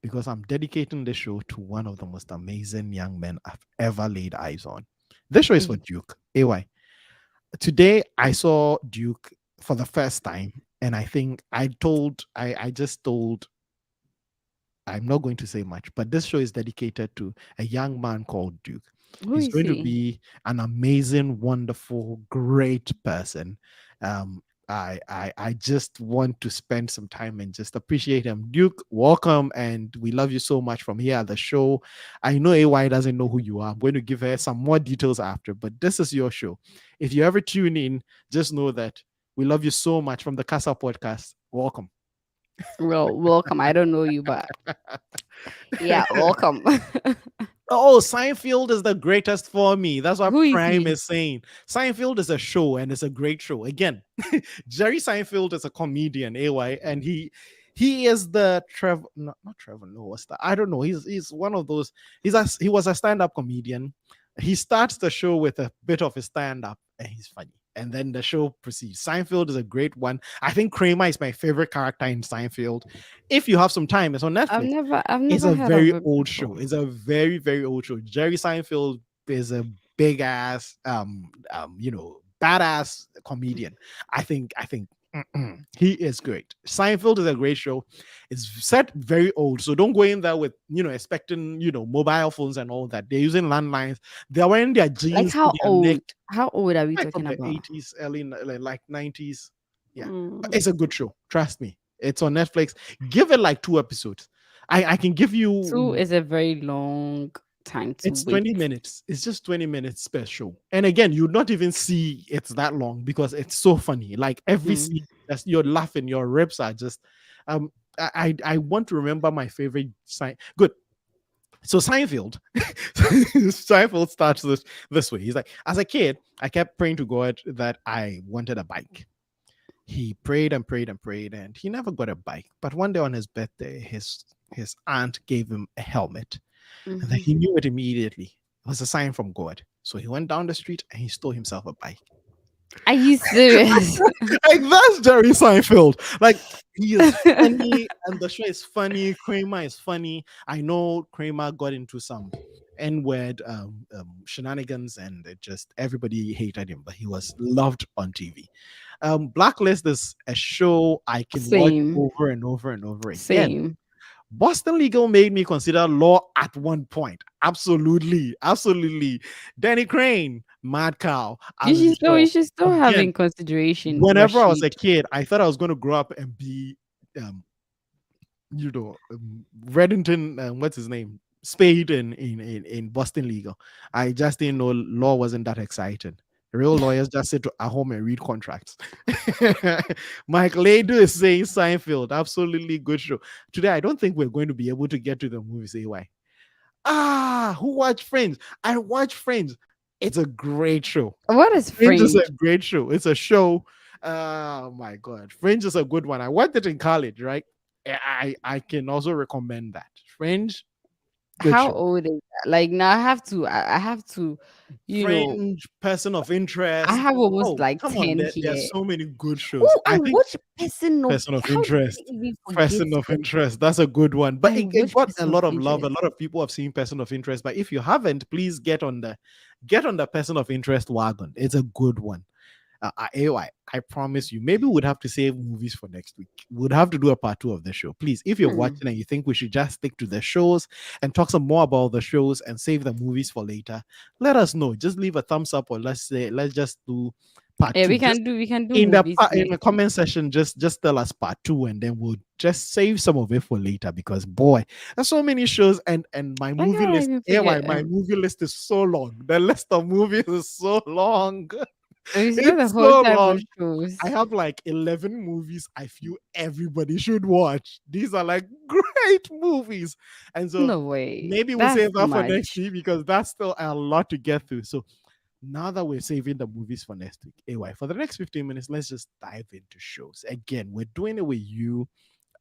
because I'm dedicating the show to one of the most amazing young men I've ever laid eyes on. This show is for Mhm. Duke. AY. Today I saw Duke for the first time, and I think I just told, I'm not going to say much, but this show is dedicated to a young man called Duke. Who He's is going to he? be an amazing, wonderful, great person. I just want to spend some time and just appreciate him. Duke, welcome, and we love you so much from here at the show. I know AY doesn't know who you are. I'm going to give her some more details after, but this is your show. If you ever tune in, just know that we love you so much from the Casa Podcast. Welcome. Well, welcome. I don't know you, but yeah, welcome. Oh, Seinfeld is the greatest for me. That's what Who is Prime he? is saying. Seinfeld is a show and it's a great show. Again, Jerry Seinfeld is a comedian, AY, and he is the Trevor, not Trevor Noah. I don't know. He's one of those. He was a stand-up comedian. He starts the show with a bit of his stand-up and he's funny. And then the show proceeds. Seinfeld is a great one. I think Kramer is my favorite character in Seinfeld. If you have some time, it's on Netflix. I've It's never a heard of very it old show. before. It's a very, very old show. Jerry Seinfeld is a big ass, badass comedian. I think he is great. Seinfeld is a great show. It's set very old, so don't go in there with expecting mobile phones and all that. They're using landlines. They're wearing their Like jeans to how their neck, old? How old are we like from talking the about? 80s, like 90s. Yeah, Mm. it's a good show. Trust me. It's on Netflix. Give it like 2 episodes. I can give Two you. is a very long time to It's wait. 20 minutes. It's just 20 minutes per show. And again, you'd not even see it's that long because it's so funny. Like every scene, Mm. you're laughing, your ribs are just um I want to remember my favorite sign. Good. So Seinfeld, Seinfeld starts this way. He's like, as a kid, I kept praying to God that I wanted a bike. He prayed and prayed and prayed, and he never got a bike. But one day on his birthday, his aunt gave him a helmet, and then Mhm. he knew it immediately. It was a sign from God. So he went down the street and he stole himself a bike. Are you serious? Like that's Jerry Seinfeld. Like he is funny, and the show is funny. Kramer is funny. I know Kramer got into some N-word shenanigans, and it just everybody hated him, but he was loved on TV. Blacklist is a show I can watch Same. over and over and over again. Same. Boston Legal made me consider law at one point. Absolutely. Absolutely. Danny Crane, Mad Cow, Alan You Shaw. should still have Again, in consideration whenever I was Rashid. a kid, I thought I was going to grow up and be, Reddington, what's his name? Spade in Boston Legal. I just didn't know law wasn't that exciting. Real lawyers just sit at home and read contracts. Mike Ladu is saying Seinfeld, absolutely good show. Today, I don't think we're going to be able to get to the movie. Say why? Who watched Friends? I watch Friends. It's a great show. What is Fringe is Fringe? a great show. It's a show. Oh my god, Fringe is a good one. I watched it in college, right? I can also recommend that. Fringe, good How show. old is Like now I have to, you know, Fringe, Person of I Interest. have almost Oh, like come on, 10 there are here. so many good shows. Oh, I I think watched Person of, Person of how did I Interest. even forget Person of them? Interest. That's a good one. But I it watched got a Person of lot of love. A Interest. lot of people have seen Person of Interest. But if you haven't, please get on the Person of Interest wagon. It's a good one. I promise you, maybe we'd have to save movies for next week. We'd have to do a part two of the show. Please, if you're Hmm. watching and you think we should just stick to the shows and talk some more about the shows and save the movies for later, let us know. Just leave a thumbs up, or let's just do part Yeah, two. Just we can do in the movies in the next week. comment section, just tell us part two, and then we'll just save some of it for later, because boy, there's so many shows, and my Why movie can't I list, even yeah, forget? my movie list is so long. The list of movies is so long. We spent the It's whole so time on long. I shows. have like 11 movies I feel everybody should watch. These are like great movies. And so No way. maybe we'll That's save too that for next much. week, because that's still a lot to get through. So now that we're saving the movies for next week, anyway, for the next 15 minutes, let's just dive into shows. Again, we're doing it with you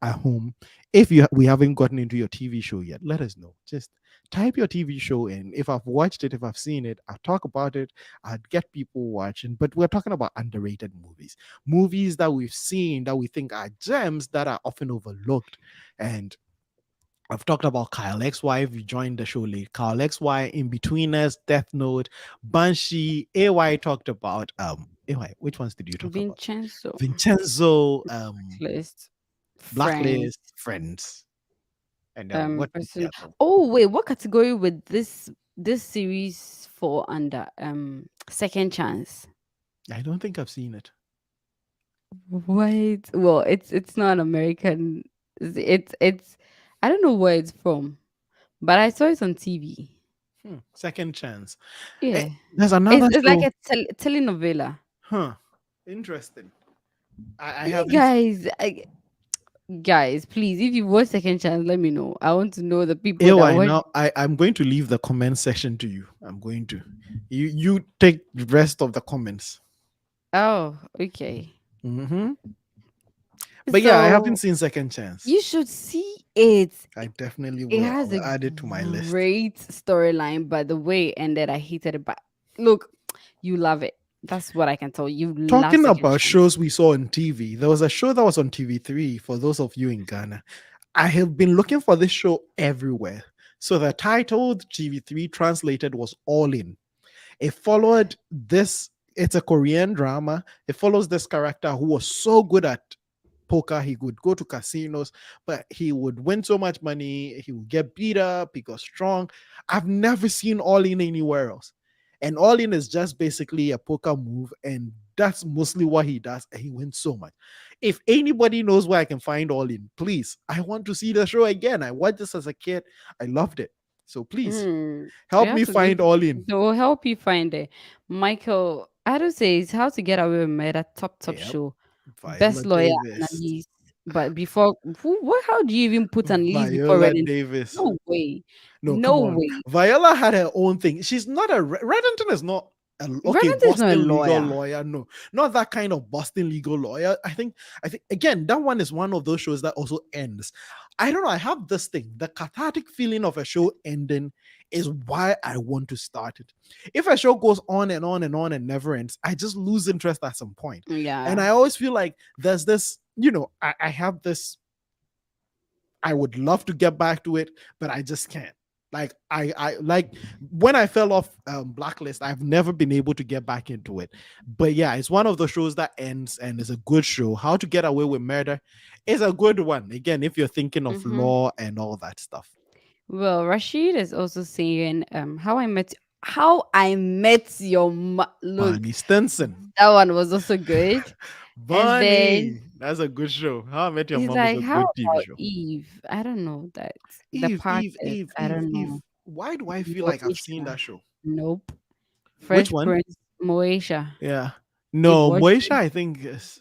at home. If we haven't gotten into your TV show yet, let us know. Just type your TV show in. If I've watched it, if I've seen it, I'll talk about it. I'd get people watching. But we're talking about underrated movies, movies that we've seen that we think are gems that are often overlooked. And I've talked about Kyle XY. You joined the show late. Kyle XY, In Between Us, Death Note, Banshee. AY talked about AY. Which ones did you talk about? Vincenzo, Vincenzo, list, friend, Blacklist, Friends, and what was the person. other one? Oh wait, what category would this series fall under? Second chance. I don't think I've seen it. Wait, well, it's not American. It's I don't know where it's from, but I saw it on TV. Second Chance. Yeah, There's another it's like show. a telenovela. Huh. Interesting. I You haven't. guys, guys, please, if you watch Second Chance, let me know. I want to know the people that AY, watch. now I'm going to leave the comment section to you. I'm going to. You take the rest of the comments. Oh, okay. hmm But yeah, I haven't So seen Second Chance. you should see it. I definitely It will. has I'll a add it to my list. great storyline, but the way it ended, I hated it. But look, you love it. That's what I can tell you. You love Talking Second about Chance. shows we saw on TV, there was a show that was on TV3 for those of you in Ghana. I have been looking for this show everywhere. So the title TV3 translated was All In. It followed this, it's a Korean drama. It follows this character who was so good at poker. He would go to casinos, but he would win so much money. He would get beat up. He got strong. I've never seen All In anywhere else. And All In is just basically a poker move. And that's mostly what he does. And he wins so much. If anybody knows where I can find All In, please, I want to see the show again. I watched this as a kid. I loved it. So please Hmm. We help have me to do. find All In. They will help you find it. Michael, I don't say it's How to Get Away with Murder, top Yep. show, Viola best lawyer, Davis. Annalise. But before, what? How do you even put Annalise before Viola Reddington? Davis. No way, No, no come on. way. Viola had her own thing. She's not a Reddington is not okay. Reddington is not a Boston legal lawyer. lawyer. No, not that kind of Boston legal lawyer. I think again that one is one of those shows that also ends. I don't know. I have this thing. The cathartic feeling of a show ending is why I want to start it. If a show goes on and on and on and never ends, I just lose interest at some point. And Yeah. I always feel like there's this. I have this. I would love to get back to it, but I just can't. Like I like when I fell off Blacklist, I've never been able to get back into it. But yeah, it's one of the shows that ends and is a good show. How to Get Away with Murder is a good one. Again, if you're thinking of Mm-hmm. law and all that stuff. Well, Rashid is also saying, How I Met Your Look, Barney Stinson. that one was also good. And then Barney. That's a good show. How I Met Your he's Mom is like, a how good TV about show. Eve? I don't know that. The Eve, Eve, Parkers, Eve, I Eve, don't know. Eve. Why do I feel like I've seen Moesha, that show? nope. Which Fresh one? Prince, Moesha. Yeah. You've No, watched Moesha, it? I think is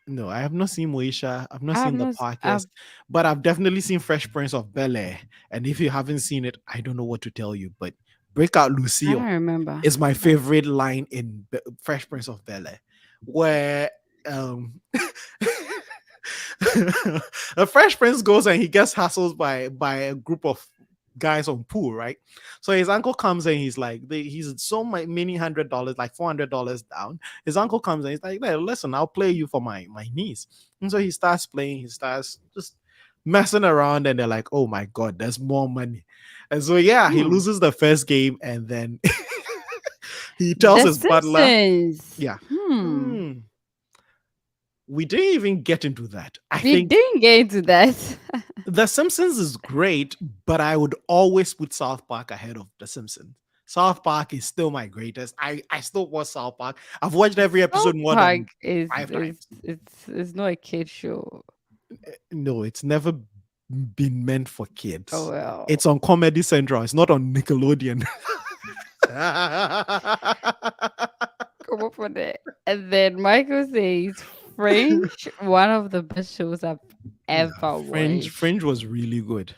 no, I have not seen Moesha. I've not I have seen the not. Parkers, but I've definitely seen Fresh Prince of Bel Air. And if you haven't seen it, I don't know what to tell you. But Breakout I don't Lucille remember. is my favorite line in Fresh Prince of Bel Air, where um a Fresh Prince goes and he gets hassled by a group of guys on pool, right? So his uncle comes in, he's like, he's so many $100, like $400 down. His uncle comes in, he's like, hey, listen, I'll play you for my niece. And so he starts playing, he starts just messing around, and they're like, oh my god, there's more money. And so yeah, he Hmm. loses the first game, and then he tells The his butler, Simpsons. yeah, Hmm. hmm, we didn't even get into that. I We think didn't get into that. The Simpsons is great, but I would always put South Park ahead of The Simpsons. South Park is still my greatest. I still watch South Park. I've watched every episode South more Park than is five is times. it's not a kid show. No, it's never been meant for Oh kids. well. It's on Comedy Central. It's not on Nickelodeon. Come up with it. And then Michael says French, one of the best shows I've Yeah, ever watched. Fringe was really good.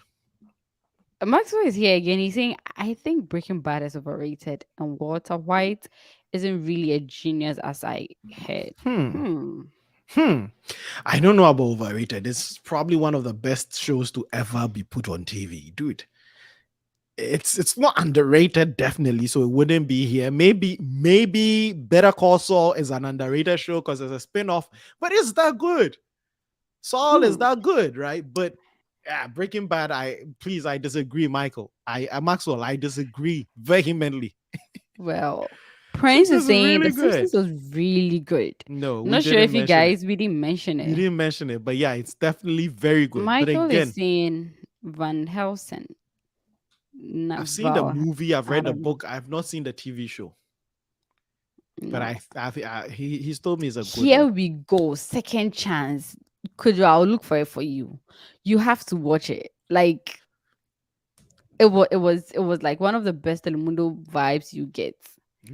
Maxwell is here again. He's saying, I think Breaking Bad is overrated and Walter White isn't really a genius as I heard. Hmm. Hmm. Hmm. I don't know about overrated. It's probably one of the best shows to ever be put on TV, dude. It's not underrated, definitely, so it wouldn't be here. Maybe Better Call Saul is an underrated show because it's a spin-off, but it's that good. Saul is Hmm. that good, right? But yeah, Breaking Bad, I disagree, Michael. Maxwell, I disagree vehemently. Well, Prince is Simpsons is saying The really Simpsons good. was really good. No, I'm we not sure didn't if you mention it. guys we didn't mention You it. didn't mention it, but yeah, it's definitely very good. But Michael is again, saying Van Helsing. I've seen the Naval. movie, I've I read the don't know. book, I've not seen the TV show. But No. he's told me it's a good Here one. we go. Second chance. Could you? I'll look for it for you. You have to watch it. Like it was like one of the best Telemundo vibes you get.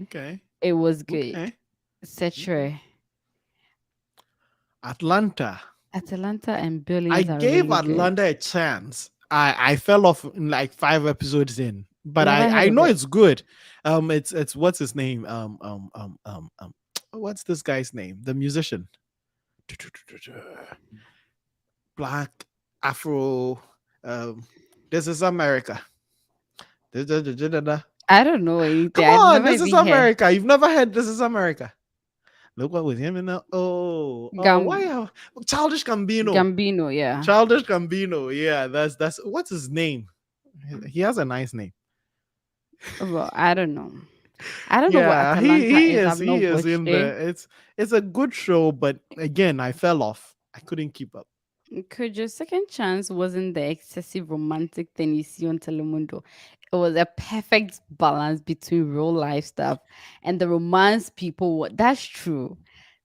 Okay. It was good. Okay. Okay. Cetre, Atlanta. Atalanta and I Billions are gave really good. Atlanta a chance. I fell off in like 5 episodes in, but Never heard I of know it. it's good. It's what's his name? What's this guy's name? The musician. Black Afro. Um, this is America. Come I don't know anything. I'd on, never this is even heard. America. You've never heard This is America. Look what with him in the why Gam Childish Gambino. Gambino, yeah. Childish Gambino. Yeah, that's what's his name? He has a nice name. Well, I don't know. I don't know what Yeah, Atalanta is. I've he not is watched in it. the it's a good show, but again, I fell off. I couldn't keep up. Could your second chance wasn't the excessive romantic thing you see on Telemundo? It was a perfect balance between real life stuff and the romance people. That's true.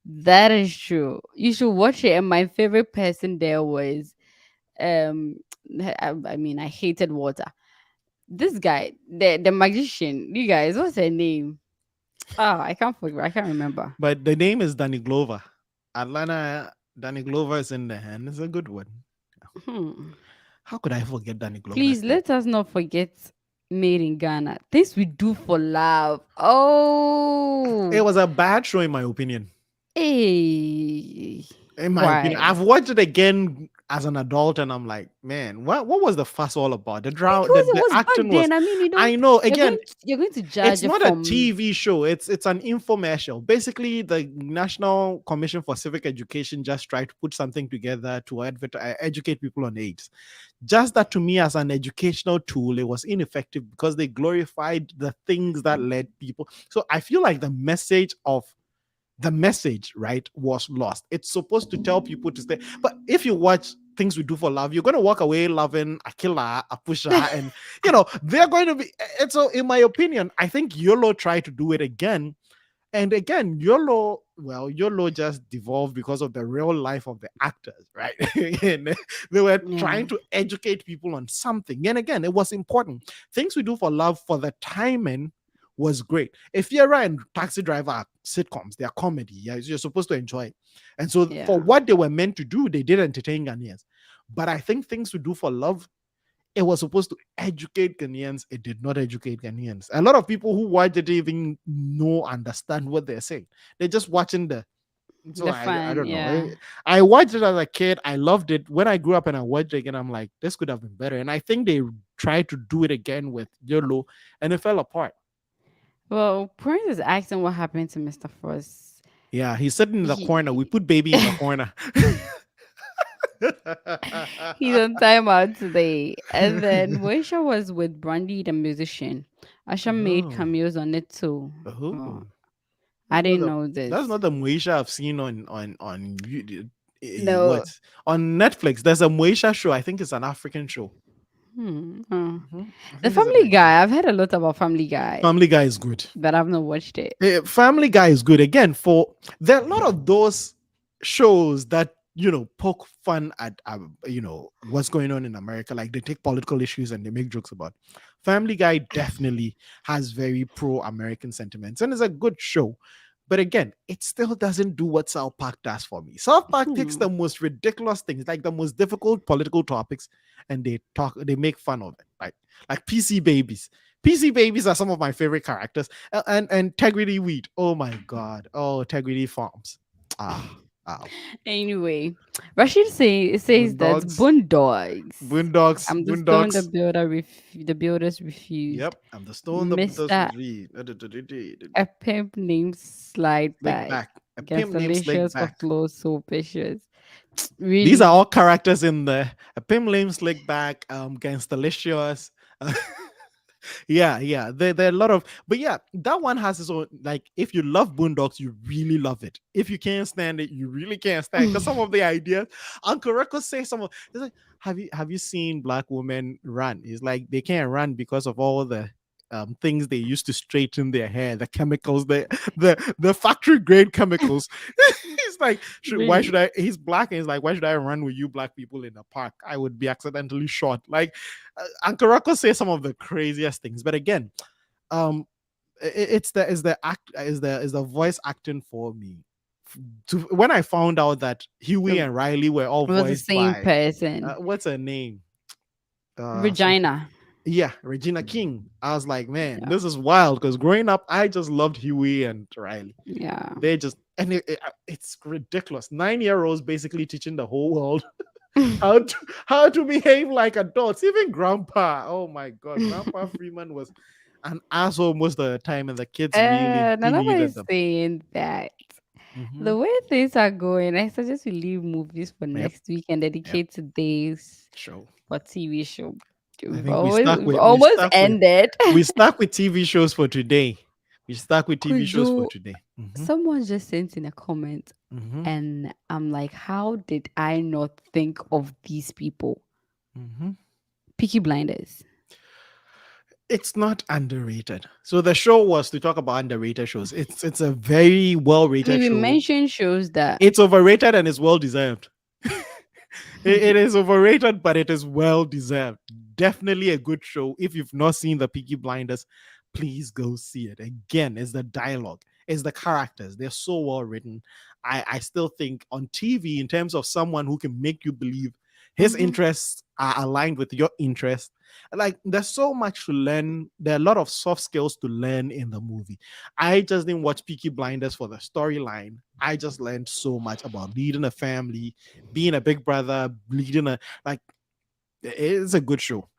That is true. You should watch it. And my favorite person there was um I mean I hated water. This guy, the magician. You guys, what's her name? Oh, I can't forget. I can't remember. But the name is Danny Glover. Atlanta Danny Glover is in there, and it's a good one. Hmm. How could I forget Danny Glover's Please name? let us not forget Made in Ghana. Things we do for love. Oh, It was a bad show in my opinion. hey. In my opinion, Why? I've watched it again as an adult, and I'm like, man, what was the fuss all about? The drama, Because it the was back acting was. then. I mean, you don't. I know. You're Again, going. You're going to it's judge it not a from. TV show. It's an infomercial. Basically, the National Commission for Civic Education just tried to put something together to educate people on AIDS. Just that, to me, as an educational tool, it was ineffective because they glorified the things that led people. So I feel like the message, right, was lost. It's supposed to tell people to stay. But if you watch Things We Do for Love, you're going to walk away loving Akila, Apusha, and they're going to be. And so, in my opinion, I think YOLO tried to do it again. And again, YOLO just devolved because of the real life of the actors, right? And they were Yeah. trying to educate people on something. And again, it was important. Things We Do for Love, for the timing, was great. If you're and Taxi Driver are sitcoms, they're comedy. Yeah, you're supposed to enjoy it. And so for Yeah. what they were meant to do, they did entertain Ghanaians. But I think Things We Do for Love, it was supposed to educate Ghanaians. It did not educate Ghanaians. A lot of people who watch it didn't even know, understand what they're saying. They're just watching So The I fun, don't know. yeah. I watched it as a kid. I loved it. When I grew up and I watched it again, I'm like, this could have been better. And I think they tried to do it again with Yolo, and it fell apart. Well, Prince is asking what happened to Mr. Frost. Yeah, he's sitting in the corner. We He put baby in the corner. he's on timeout today. And then Moesha was with Brandy the musician. Asha made Oh, cameos on it too. Oh, oh, I that's not didn't the know that's this. not the Moesha I've seen on No. what on Netflix. There's a Moesha show. I think it's an African show. Oh. I The think it's a Family Nigerian. Guy. I've heard a lot about Family Guy, Family Guy is good. but I've not watched it. Family Guy is good again. For there are a lot of those shows that poke fun at what's going on in America. Like they take political issues and they make jokes about. Family Guy definitely has very pro-American sentiments and it's a good show. But again, it still doesn't do what South Park does for me. South Park takes Hmm. the most ridiculous things, like the most difficult political topics, and they make fun of it. Like PC babies. PC babies are some of my favorite characters. And Integrity Wheat. Oh my god. Oh, Integrity Farms. Ah, wow. Anyway, Rashid says that Boondogs. Boondogs. Boondocks. I'm the stone Boondocks. the builders refused. Yep. I'm the stone the does Mr. read. A pimp named Slide Slick Back. back. A pimp named Slick Gasolicious for back. clothes so precious. These are Really? all characters in there. A pimp named Slick back. Gangstalicious. Yeah. There are a lot of, but yeah, that one has its own. Like, if you love Boondocks, you really love it. If you can't stand it, you really can't stand it. Because some of the ideas, Uncle Reco say some. He's like, have you seen black women run? He's like, they can't run because of all the things they used to straighten their hair, the chemicals, the factory grade chemicals. He's like, why should Really? I? He's black, and he's like, why should I run with you black people in the park? I would be accidentally shot. Like, Uncle Rocco says some of the craziest things, but again, um, it's the is the voice acting for me. When I found out that Huey It and Riley were all was the voiced same by person. what's her name? Something. Regina. Yeah, Regina King. I was like, man, Yeah. this is wild because growing up, I just loved Huey and Riley. Yeah. They just and it's ridiculous. 9 year olds basically teaching the whole world how to behave like adults. Even Grandpa. Oh my God, Grandpa Freeman was an asshole most of the time, and the kids really Another deleted is them. saying that Hmm. the way things are going, I suggest we leave movies for Yep, next week and yep. dedicate to days Show. for TV show. I We've think we always stuck we've with we almost stuck with ended. we stuck with TV shows for today. We stuck with TV shows for Kujo, today. Hmm. someone just sent in a comment, Hmm. and I'm like, how did I not think of these people? Hmm. Peaky Blinders. It's not underrated. So the show was to talk about underrated shows. It's a very well rated We show. mentioned shows that It's overrated and it's well deserved. It is overrated, but it is well deserved. Definitely a good show. If you've not seen the Peaky Blinders, please go see it. Again, it's the dialogue, it's the characters. They're so well written. I still think on TV, in terms of someone who can make you believe his Mhm. interests are aligned with your interests. Like, there's so much to learn. There are a lot of soft skills to learn in the movie. I just didn't watch Peaky Blinders for the storyline. I just learned so much about leading a family, being a big brother, leading a like. It's a good show.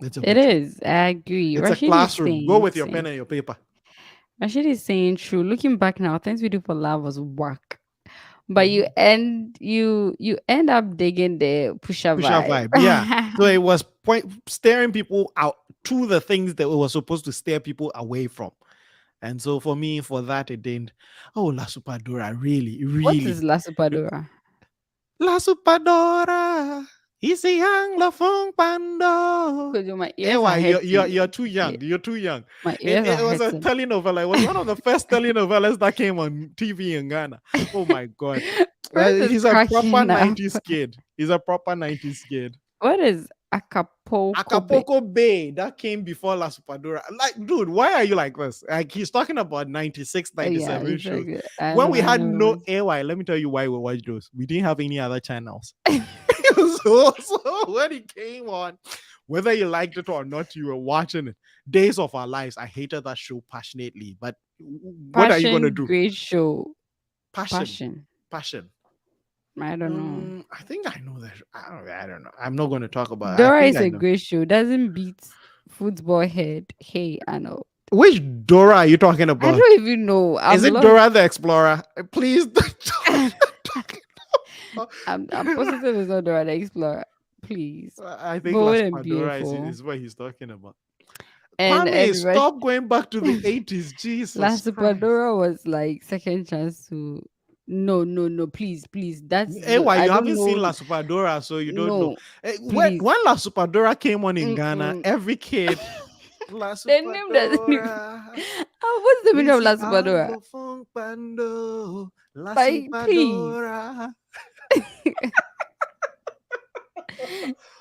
It's a It good show. is. I agree. It's a Rashid is classroom. Go saying with your same. pen and your paper. Rashid is saying true. Looking back now, things we do for love was work. But Mhm. you end up digging the pusher Pusha vibe. vibe. Yeah. So it was staring people out to the things that it was supposed to steer people away from. And so for me, for that, it didn't. Oh, La Supadora, really, What is really. La Supadora? La Supadora, easy young la fong pando. Because my ears are Ewa, you're hurting. you're too Yeah, young. You're too young. my It, ears are it was a hurting. telenovela. It was one of the first telenovelas that came on TV in Ghana. Oh my God. Prince is He's a proper cracking up. 90s kid. He's a proper 90s kid. What is Acapulco Bay? Acapulco Bay, that came before La Supadora. Like, dude, why are you like this? Like, he's talking about 96, Yeah, 97 shows. exactly. I When know, we I had know. no AY, let me tell you why we watched those. We didn't have any other channels. So when it came on, whether you liked it or not, you were watching it. Days of Our Lives. I hated that show passionately, but what are you gonna Passion, do? great show. Passion. Passion. Passion. I don't know. I think I know that. I don't know. I'm not going to talk about. I Dora think is I a know. great show. Doesn't beat Football Head. Hey, I know. Which Dora are you talking I about? don't even know. Is I'm it lost. Dora the Explorer? Please don't tell me you're talking about. I'm positive it's not Dora the Explorer. Please. I think But La wouldn't Spadora beautiful. is what he's talking about. And Kwame, everybody stop going back to the 80s. La Jesus Christ. Superdora was like second chance to no, no, no, please, please. That's Hey, why I you don't haven't seen know. La Superdora, so you don't know. No, When please. La Superdora came on in Ghana, Mm-mm. every kid, La The name doesn't even. Superdora, What's the meaning of Lizzie La Superdora? Alofong Pando, La Like, please. Superdora.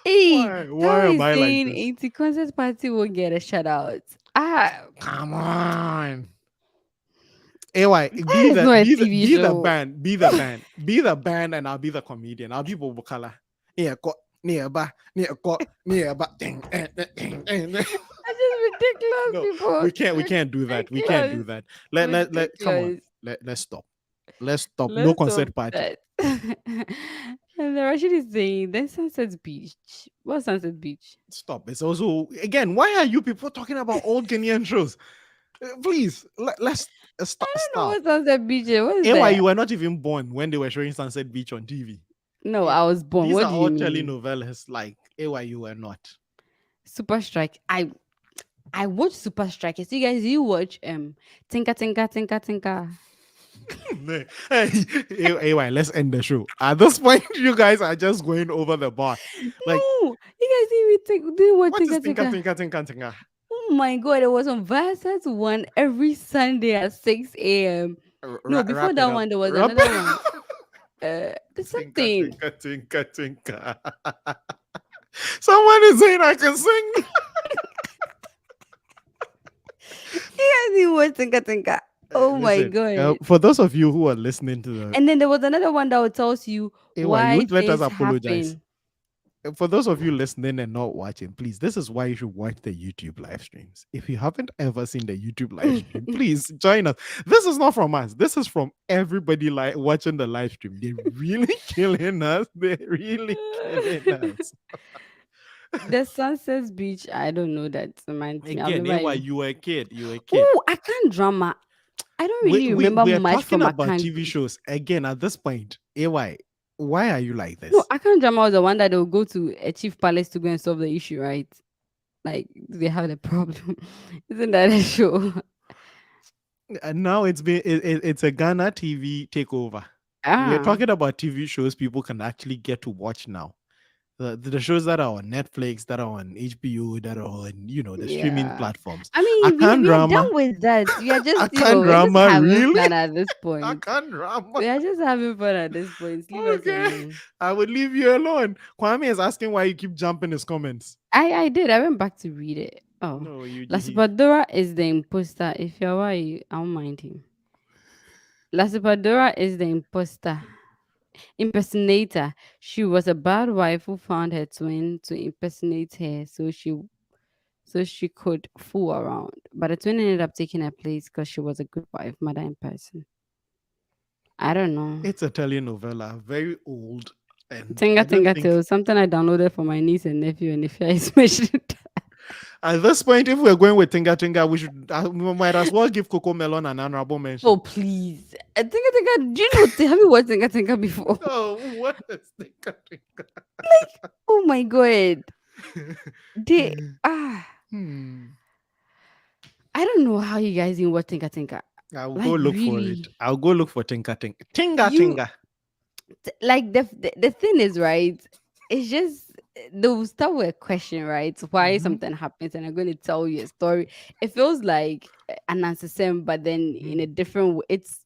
Hey, Why Tara am is I like saying this? 80 concert party won't get a shout out. Ah, Come on. AY, that is not a TV be the show. band, be the band, be the band, and I'll be the comedian. I'll be Bobokala. Yeah, ko nearby, nearby. Ding, ding, ding, ding. That's just ridiculous, No, people. we can't do that. We can't do Ridiculous. that. Come on. Ridiculous. Let's stop. Let's stop. No Let's stop concert party. that. And they're actually saying then Sunset Beach. What's Sunset Beach? Stop. It's also again. Why are you people talking about old Ghanaian shows? Please, let's I don't know stop. what Sunset Beach is. What is AY, that? you were not even born when they were showing Sunset Beach on TV. No, I was born. These What are do you all mean? telenovelas. Like AY, you were not. Super Strike. I watch Super Strikers. You guys, you watch Tinka Tinka Tinka Tinka. Hey, AY, let's end the show. At this point, you guys are just going over the bar. Like, No, you guys didn't watch what is Tinka tinka Tinka. tinka tinka tinka? Oh my god, it was on Viasat one every Sunday at 6 a.m. No, before Wrap it that up. one, there was Wrap another it one. up. There's Tinka something. tinka tinka tinka. Someone is saying I can sing. You guys didn't watch Tinka Tinka. Oh my Listen, god. for those of you who are listening to the And then there was another one that would tells you AY, you why won't let us things apologize. happen. For those of you listening and not watching, please, this is why you should watch the YouTube live streams. If you haven't ever seen the YouTube live stream, please join us. This is not from us. This is from everybody watching the live stream. They're really killing us. They're really killing us. The Sunset Beach, I don't know that reminds me. I've Again, never AY, even. you were a kid. You were a kid. Oh, I can't drama. I don't really remember We are much talking from about Akan. TV shows. Again, at this point, AY, why are you like No, this? Akan drama was the one that they'll go to a chief palace to go and solve the issue, right? Like they have the problem. Isn't that a show? And now it's a Ghana TV takeover. We're Ah, talking about TV shows people can actually get to watch now. The shows that are on Netflix, that are on HBO, that are on the streaming yeah. platforms. I mean, Akan we are done drama, with that. We are just, Akan we're just drama, having really? fun at this point. Akan drama. We are just having fun at this point. Leave us Okay, alone. I would leave you alone. Kwame is asking why you keep jumping his comments. I did. I went back to read it. Oh, No, La Superdora is the imposter. If you're why, I don't mind him. La Superdora is the imposter. Impersonator. She was a bad wife who found her twin to impersonate her, so she could fool around. But the twin ended up taking her place because she was a good wife, mother in person. I don't know. It's a telenovela, very old, and Tinga I don't Tinga think Tales, something I downloaded for my niece and nephew, and if I especially. at this point, if we're going with Tinga Tinga, we might as well give Coco Melon an honorable Oh mention. please, Tinga Tinga. Do you know? Have you watched Tinga Tinga before? Oh, what is Tinga Oh my god, they Tinga? ah. Hmm. I don't know how you guys didn't watch Tinka Tinka. I'll go Like look for it. really, I'll go look for Tinka Tinka. Tinga you Tinga. like the thing is right. It's just they'll start with a question, right? Why Mm-hmm. something happens, and I'm going to tell you a story. It feels like an answer same, but then in Mm-hmm. a different way. It's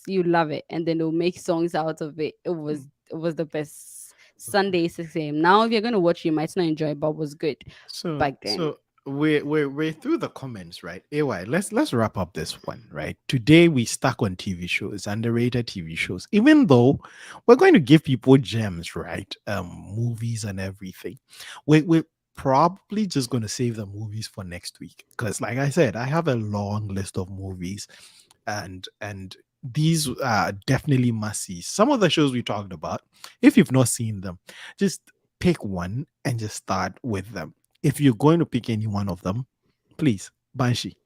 you love it, and then they'll make songs out of it. It was the best. Okay. Sunday 6 a.m. Now, if you're gonna watch, you might not enjoy it, but it was good So back then. so we're through the comments, right? AY, let's wrap up this one, right? Today we stuck on TV shows, underrated TV shows. Even though we're going to give people gems, right? Movies and everything. We're probably just going to save the movies for next week because, like I said, I have a long list of movies, and these are definitely must see. Some of the shows we talked about, if you've not seen them, just pick one and just start with them. If you're going to pick any one of them, please, Banshee.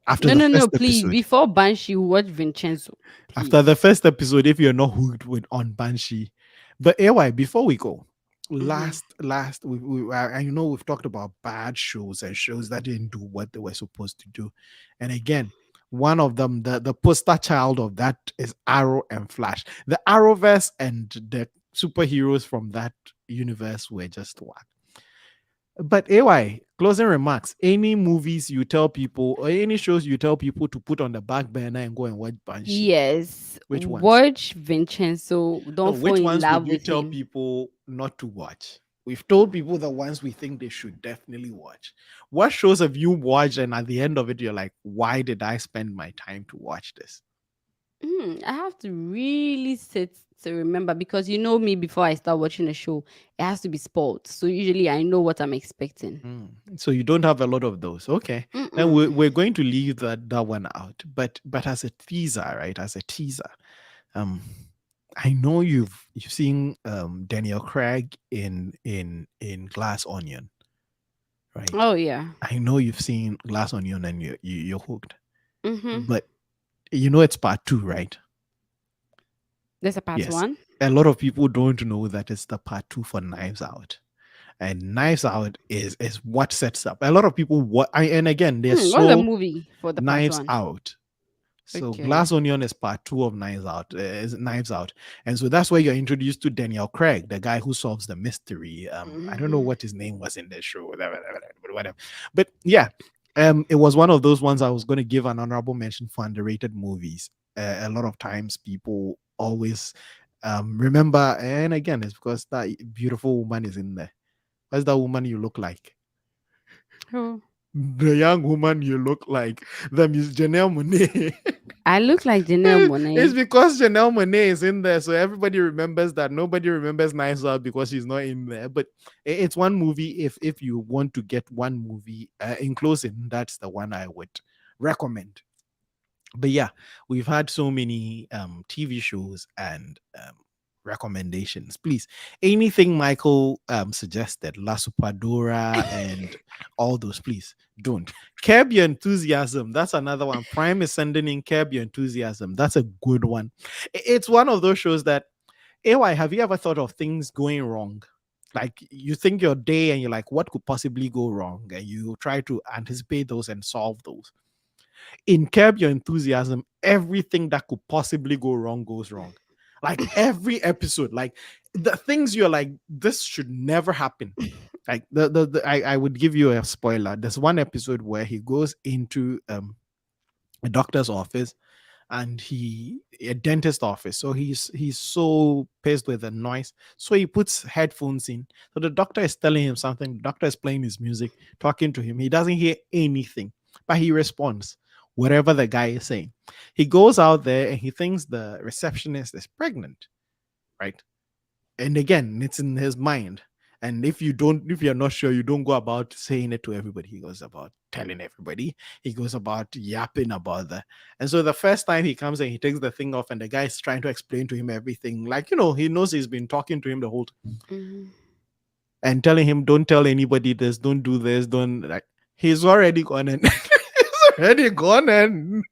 After No, the no, no, first please. episode, Before Banshee, watch Vincenzo, after the please. first episode, if you're not hooked with on Banshee, but AY, before we go, Hmm. last, I know we've talked about bad shows and shows that didn't do what they were supposed to do, and again, one of them, the poster child of that is Arrow and Flash. The Arrowverse and the superheroes from that universe were just what. But AY, closing remarks. Any movies you tell people or any shows you tell people to put on the back burner and go and watch Banshee? Yes, Which ones? watch Vincenzo. No, Don't fall which in ones would love you with tell him. people not to watch? We've told people the ones we think they should definitely watch. What shows have you watched and at the end of it you're like, why did I spend my time to watch this? I have to really sit to remember because you know me before I start watching a show, it has to be spoiled. So usually I know what I'm expecting. So you don't have a lot of those. Okay. Then Mm-mm. we're going to leave that one out. But as a teaser, right? As a teaser, um I know you've seen Daniel Craig in Glass Onion, right? Oh yeah. I know you've seen Glass Onion and you're hooked. Mm-hmm. But you know it's part two, right? There's a part Yes. one. A lot of people don't know that it's the part two for Knives Out. And Knives Out is what sets up. A lot of people and again, they're What's the so movie for the part Knives one? Out. So Okay. Glass Onion is part two of Knives Out. Is Knives Out, and so that's where you're introduced to Daniel Craig, the guy who solves the mystery. I don't know Mm-hmm. what his name was in the show, whatever. But yeah, it was one of those ones I was going to give an honorable mention for underrated movies. A lot of times people always remember, and again, it's because that beautiful woman is in there. What's that woman you look like? Oh, The young woman you look like, the Miss Janelle Monet. I look like Janelle It's Monet. because Janelle Monet is in there, so everybody remembers that. Nobody remembers Nice Out because she's not in there. But it's one movie. If you want to get one movie in closing, that's the one I would recommend. But yeah, we've had so many TV shows and recommendations. Please, anything Michael suggested, La Supadora and all those, please don't. Curb Your Enthusiasm. That's another one. Prime is sending in Curb Your Enthusiasm. That's a good one. It's one of those shows that, AY, have you ever thought of things going wrong? Like you think your day and you're like, what could possibly go wrong? And you try to anticipate those and solve those. In Curb Your Enthusiasm, everything that could possibly go wrong goes wrong. Like every episode, like the things you're like, this should never happen. Like I would give you a spoiler. There's one episode where he goes into a doctor's office and he a dentist office, so he's so pissed with the noise, so he puts headphones in. So the doctor is telling him something, the doctor is playing his music, talking to him, he doesn't hear anything, but he responds whatever the guy is saying. He goes out there and he thinks the receptionist is pregnant, right? And again, it's in his mind. And if you're not sure, you don't go about saying it to everybody. He goes about telling everybody. He goes about yapping about that. And so the first time he comes and he takes the thing off, and the guy is trying to explain to him everything, like, he knows he's been talking to him the whole time Mhm. and telling him, don't tell anybody this, don't do this, don't like. He's already gone and he's already gone and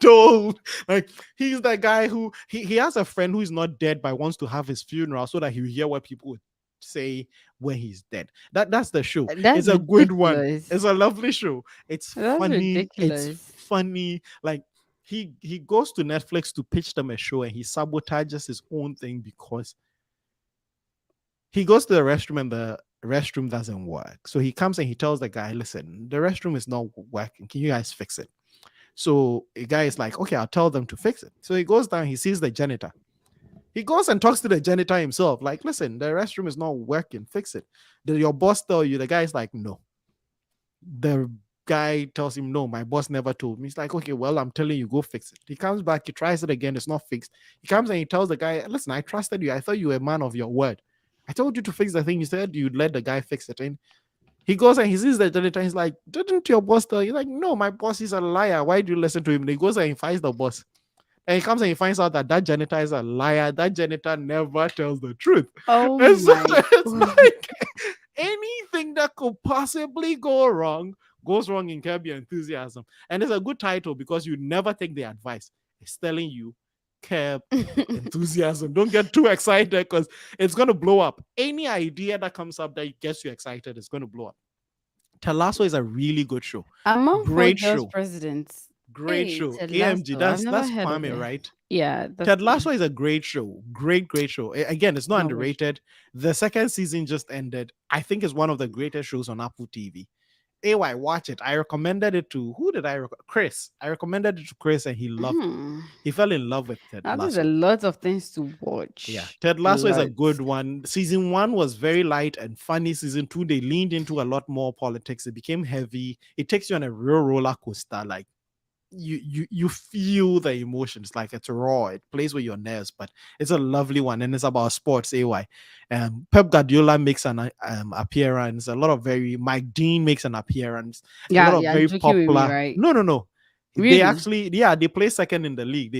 told. Like he's that guy who he has a friend who is not dead but wants to have his funeral so that he'll hear what people would say when he's dead. That's the show. That's It's a good one. ridiculous. It's a lovely show. It's That's funny. It's ridiculous. funny. Like he goes to Netflix to pitch them a show and he sabotages his own thing because he goes to the restroom and the restroom doesn't work. So he comes and he tells the guy, listen, the restroom is not working. Can you guys fix it? So a guy is like, okay, I'll tell them to fix it. So he goes down, he sees the janitor. He goes and talks to the janitor himself, like, listen, the restroom is not working, fix it. Did your boss tell you? The guy's like, no. The guy tells him, no, my boss never told me. He's like, okay, well, I'm telling you, go fix it. He comes back, he tries it again, it's not fixed. He comes and he tells the guy, listen, I trusted you. I thought you were a man of your word. I told you to fix the thing. You said you'd let the guy fix it. And he goes and he sees the janitor. He's like, didn't your boss tell you? He's like, no, my boss is a liar. Why do you listen to him? And he goes and he fights the boss. And he comes and he finds out that that janitor is a liar. That janitor never tells the truth. Oh And so my it's god. like anything that could possibly go wrong goes wrong in Curb Your Enthusiasm. And it's a good title because you never take the advice. It's telling you curb enthusiasm. Don't get too excited because it's going to blow up. Any idea that comes up that gets you excited is going to blow up. Ted Lasso is a really good show. Among four Great girls show. presidents. Great Hey, show. Ted AMG, Lasso. I've never that's heard of Kwame, it. right? Yeah, that's Ted Lasso is a great show. Great show. Again, it's not not watched it. underrated. The second season just ended. I think it's one of the greatest shows on Apple TV. AY, watch it. I recommended it to who did I Chris. I recommended it to Chris and he loved it. Hmm. He fell in love with Ted Now there's a Lasso. lot of things to Yeah, watch. Ted A Lasso is a lot. good one. Season one was very light and funny. Season two, they leaned into a lot more politics. It became heavy. It takes you on a real roller coaster. Like you feel the emotions, like it's raw, it plays with your nerves, but it's a lovely one and it's about sports. Pep Guardiola makes an appearance. A lot of very Mike Dean makes an appearance. A Yeah, lot of yeah, very joking with me, popular, right? no, they Really? actually, yeah, they play second in the league.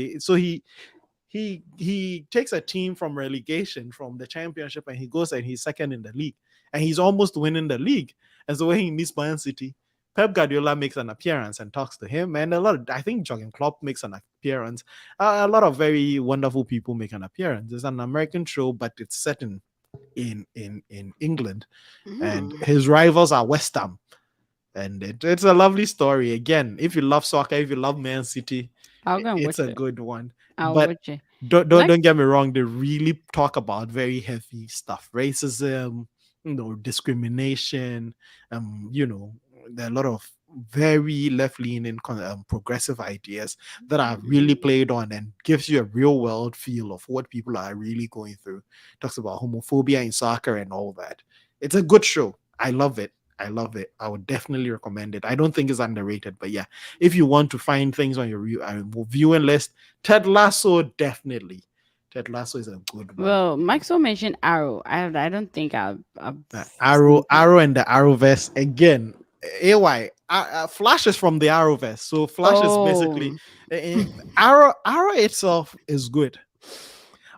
He takes a team from relegation from the championship and he goes and he's second in the league and he's almost winning the league. And so when he meets Man City, Pep Guardiola makes an appearance and talks to him, and a lot of, I think Jurgen Klopp makes an appearance. A lot of very wonderful people make an appearance. It's an American show, but it's set in England, and Hmm. his rivals are West Ham, and it's a lovely story. Again, if you love soccer, if you love Man City, I'll go and it's watch a it. good one. I'll But watch it. don't Next. get me wrong, they really talk about very heavy stuff, racism, discrimination, there are a lot of very left-leaning progressive ideas that are really played on and gives you a real world feel of what people are really going through. Talks about homophobia in soccer and all that. It's a good show. I love it. I love it. I would definitely recommend it. I don't think it's underrated, but yeah, if you want to find things on your viewing list, Ted Lasso, definitely. Ted Lasso is a good one. Well, Maxwell mentioned Arrow. I don't think I've Arrow, seen that. Arrow, and the Arrowverse again. AY, Flash is from the Arrowverse, so Flash is basically Oh, uh, Arrow itself is good,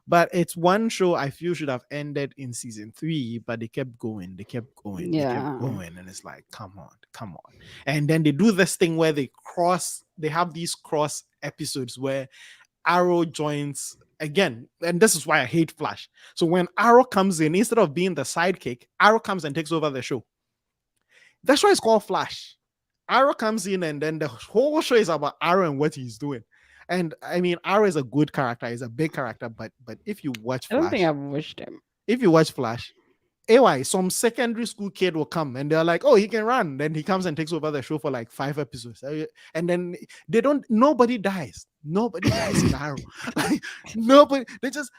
but it's one show I feel should have ended in season three, but they kept going, they kept yeah. going, and it's like, come on, and then they do this thing where they have these cross episodes where Arrow joins again, and this is why I hate Flash. So when Arrow comes in, instead of being the sidekick, Arrow comes and takes over the show. That's why it's called Flash. Arrow comes in, and then the whole show is about Arrow and what he's doing. And I mean, Arrow is a good character, he's a big character, but I don't think I've watched them. If you watch Flash, AY, some secondary school kid will come and they're like, oh, he can run. Then he comes and takes over the show for like 5 episodes. And then nobody dies. Nobody dies in Arrow. Like, nobody, they just,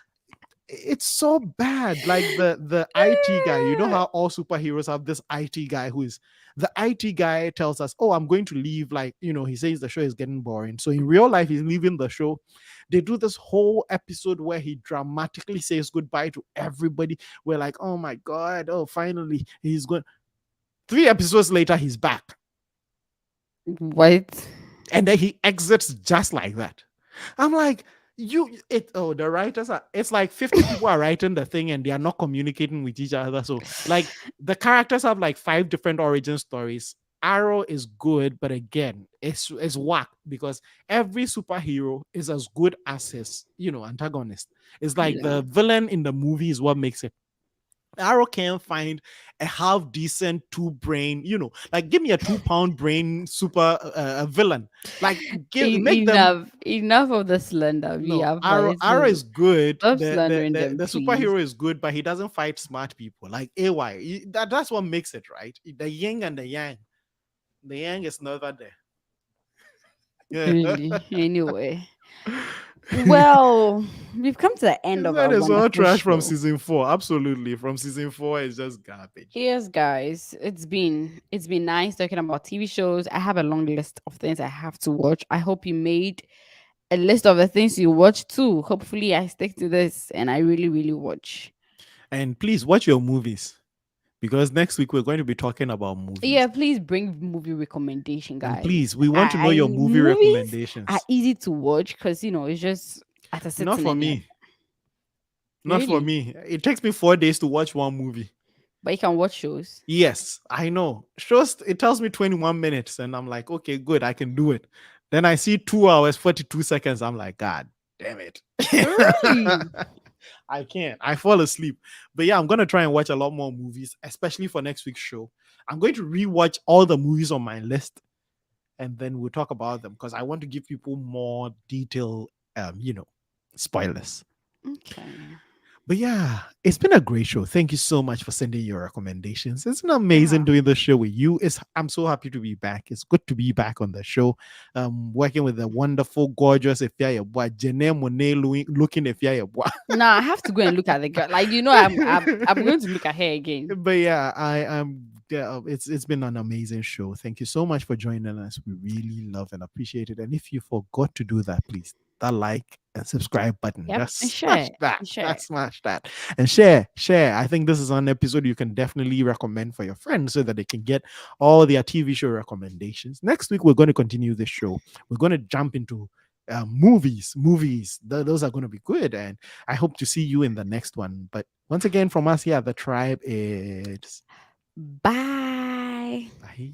it's so bad. Like the IT guy, you know how all superheroes have this IT guy who is the IT guy tells us, oh, I'm going to leave. Like, he says the show is getting boring. So in real life, he's leaving the show. They do this whole episode where he dramatically says goodbye to everybody. We're like, oh my God, oh, finally he's going. 3 episodes later, he's back. What? And then he exits just like that. I'm like, the writers are, it's like 50 people are writing the thing and they are not communicating with each other. So like the characters have like 5 different origin stories. Arrow is good, but again, it's whack because every superhero is as good as his antagonist. It's like Yeah. the villain in the movie is what makes it. Arrow can find a half decent two-brain, like give me a 2 pound brain super villain. Like make them. Enough of the slander. We No, have Arrow is good. stop The, the slandering the them, the please. superhero is good, but he doesn't fight smart people like AY. That's what makes it right. The yin and the yang. The yang is never there. Really. Anyway. Well, we've come to the end of That our is all wonderful trash from show. season four. Absolutely, from season four is just garbage. Yes, guys, it's been nice talking about TV shows. I have a long list of things I have to watch. I hope you made a list of the things you watch too. Hopefully, I stick to this and I really, really watch. And please watch your movies. because next week we're going to be talking about Yeah, movies. please bring movie recommendation, And guys. please, we want to know your movie Movies are recommendations. easy to watch because it's just at a Not sitting for and you're me. Not for really, me. It takes me 4 days to watch one movie. but you can watch shows. Yes, I know. Shows it tells me 21 minutes, and I'm like, okay, good, I can do it. Then I see 2 hours, 42 seconds. I'm like, God damn it. Really? I can't. I fall asleep. But yeah, I'm gonna try and watch a lot more movies, especially for next week's show. I'm going to rewatch all the movies on my list, and then we'll talk about them because I want to give people more detailed, spoilers. Okay. But yeah, it's been a great show. Thank you so much for sending your recommendations. It's been amazing Yeah. doing the show with you. I'm so happy to be back. It's good to be back on the show. Working with the wonderful, gorgeous Ifya Yeboah, Jene Monet looking Ifya Now I have to go and look at the girl. Like I'm Yeboah. going to look at her again. But yeah, I am. Yeah, it's been an amazing show. Thank you so much for joining us. We really love and appreciate it. And if you forgot to do that, please that like and subscribe button. Yep. And Just smash share. that. And share. Just smash that. And share. I think this is an episode you can definitely recommend for your friends so that they can get all their TV show recommendations. Next week we're going to continue this show. We're going to jump into movies. Those are going to be good. And I hope to see you in the next one. But once again, from us here at the tribe, it's Bye. bye.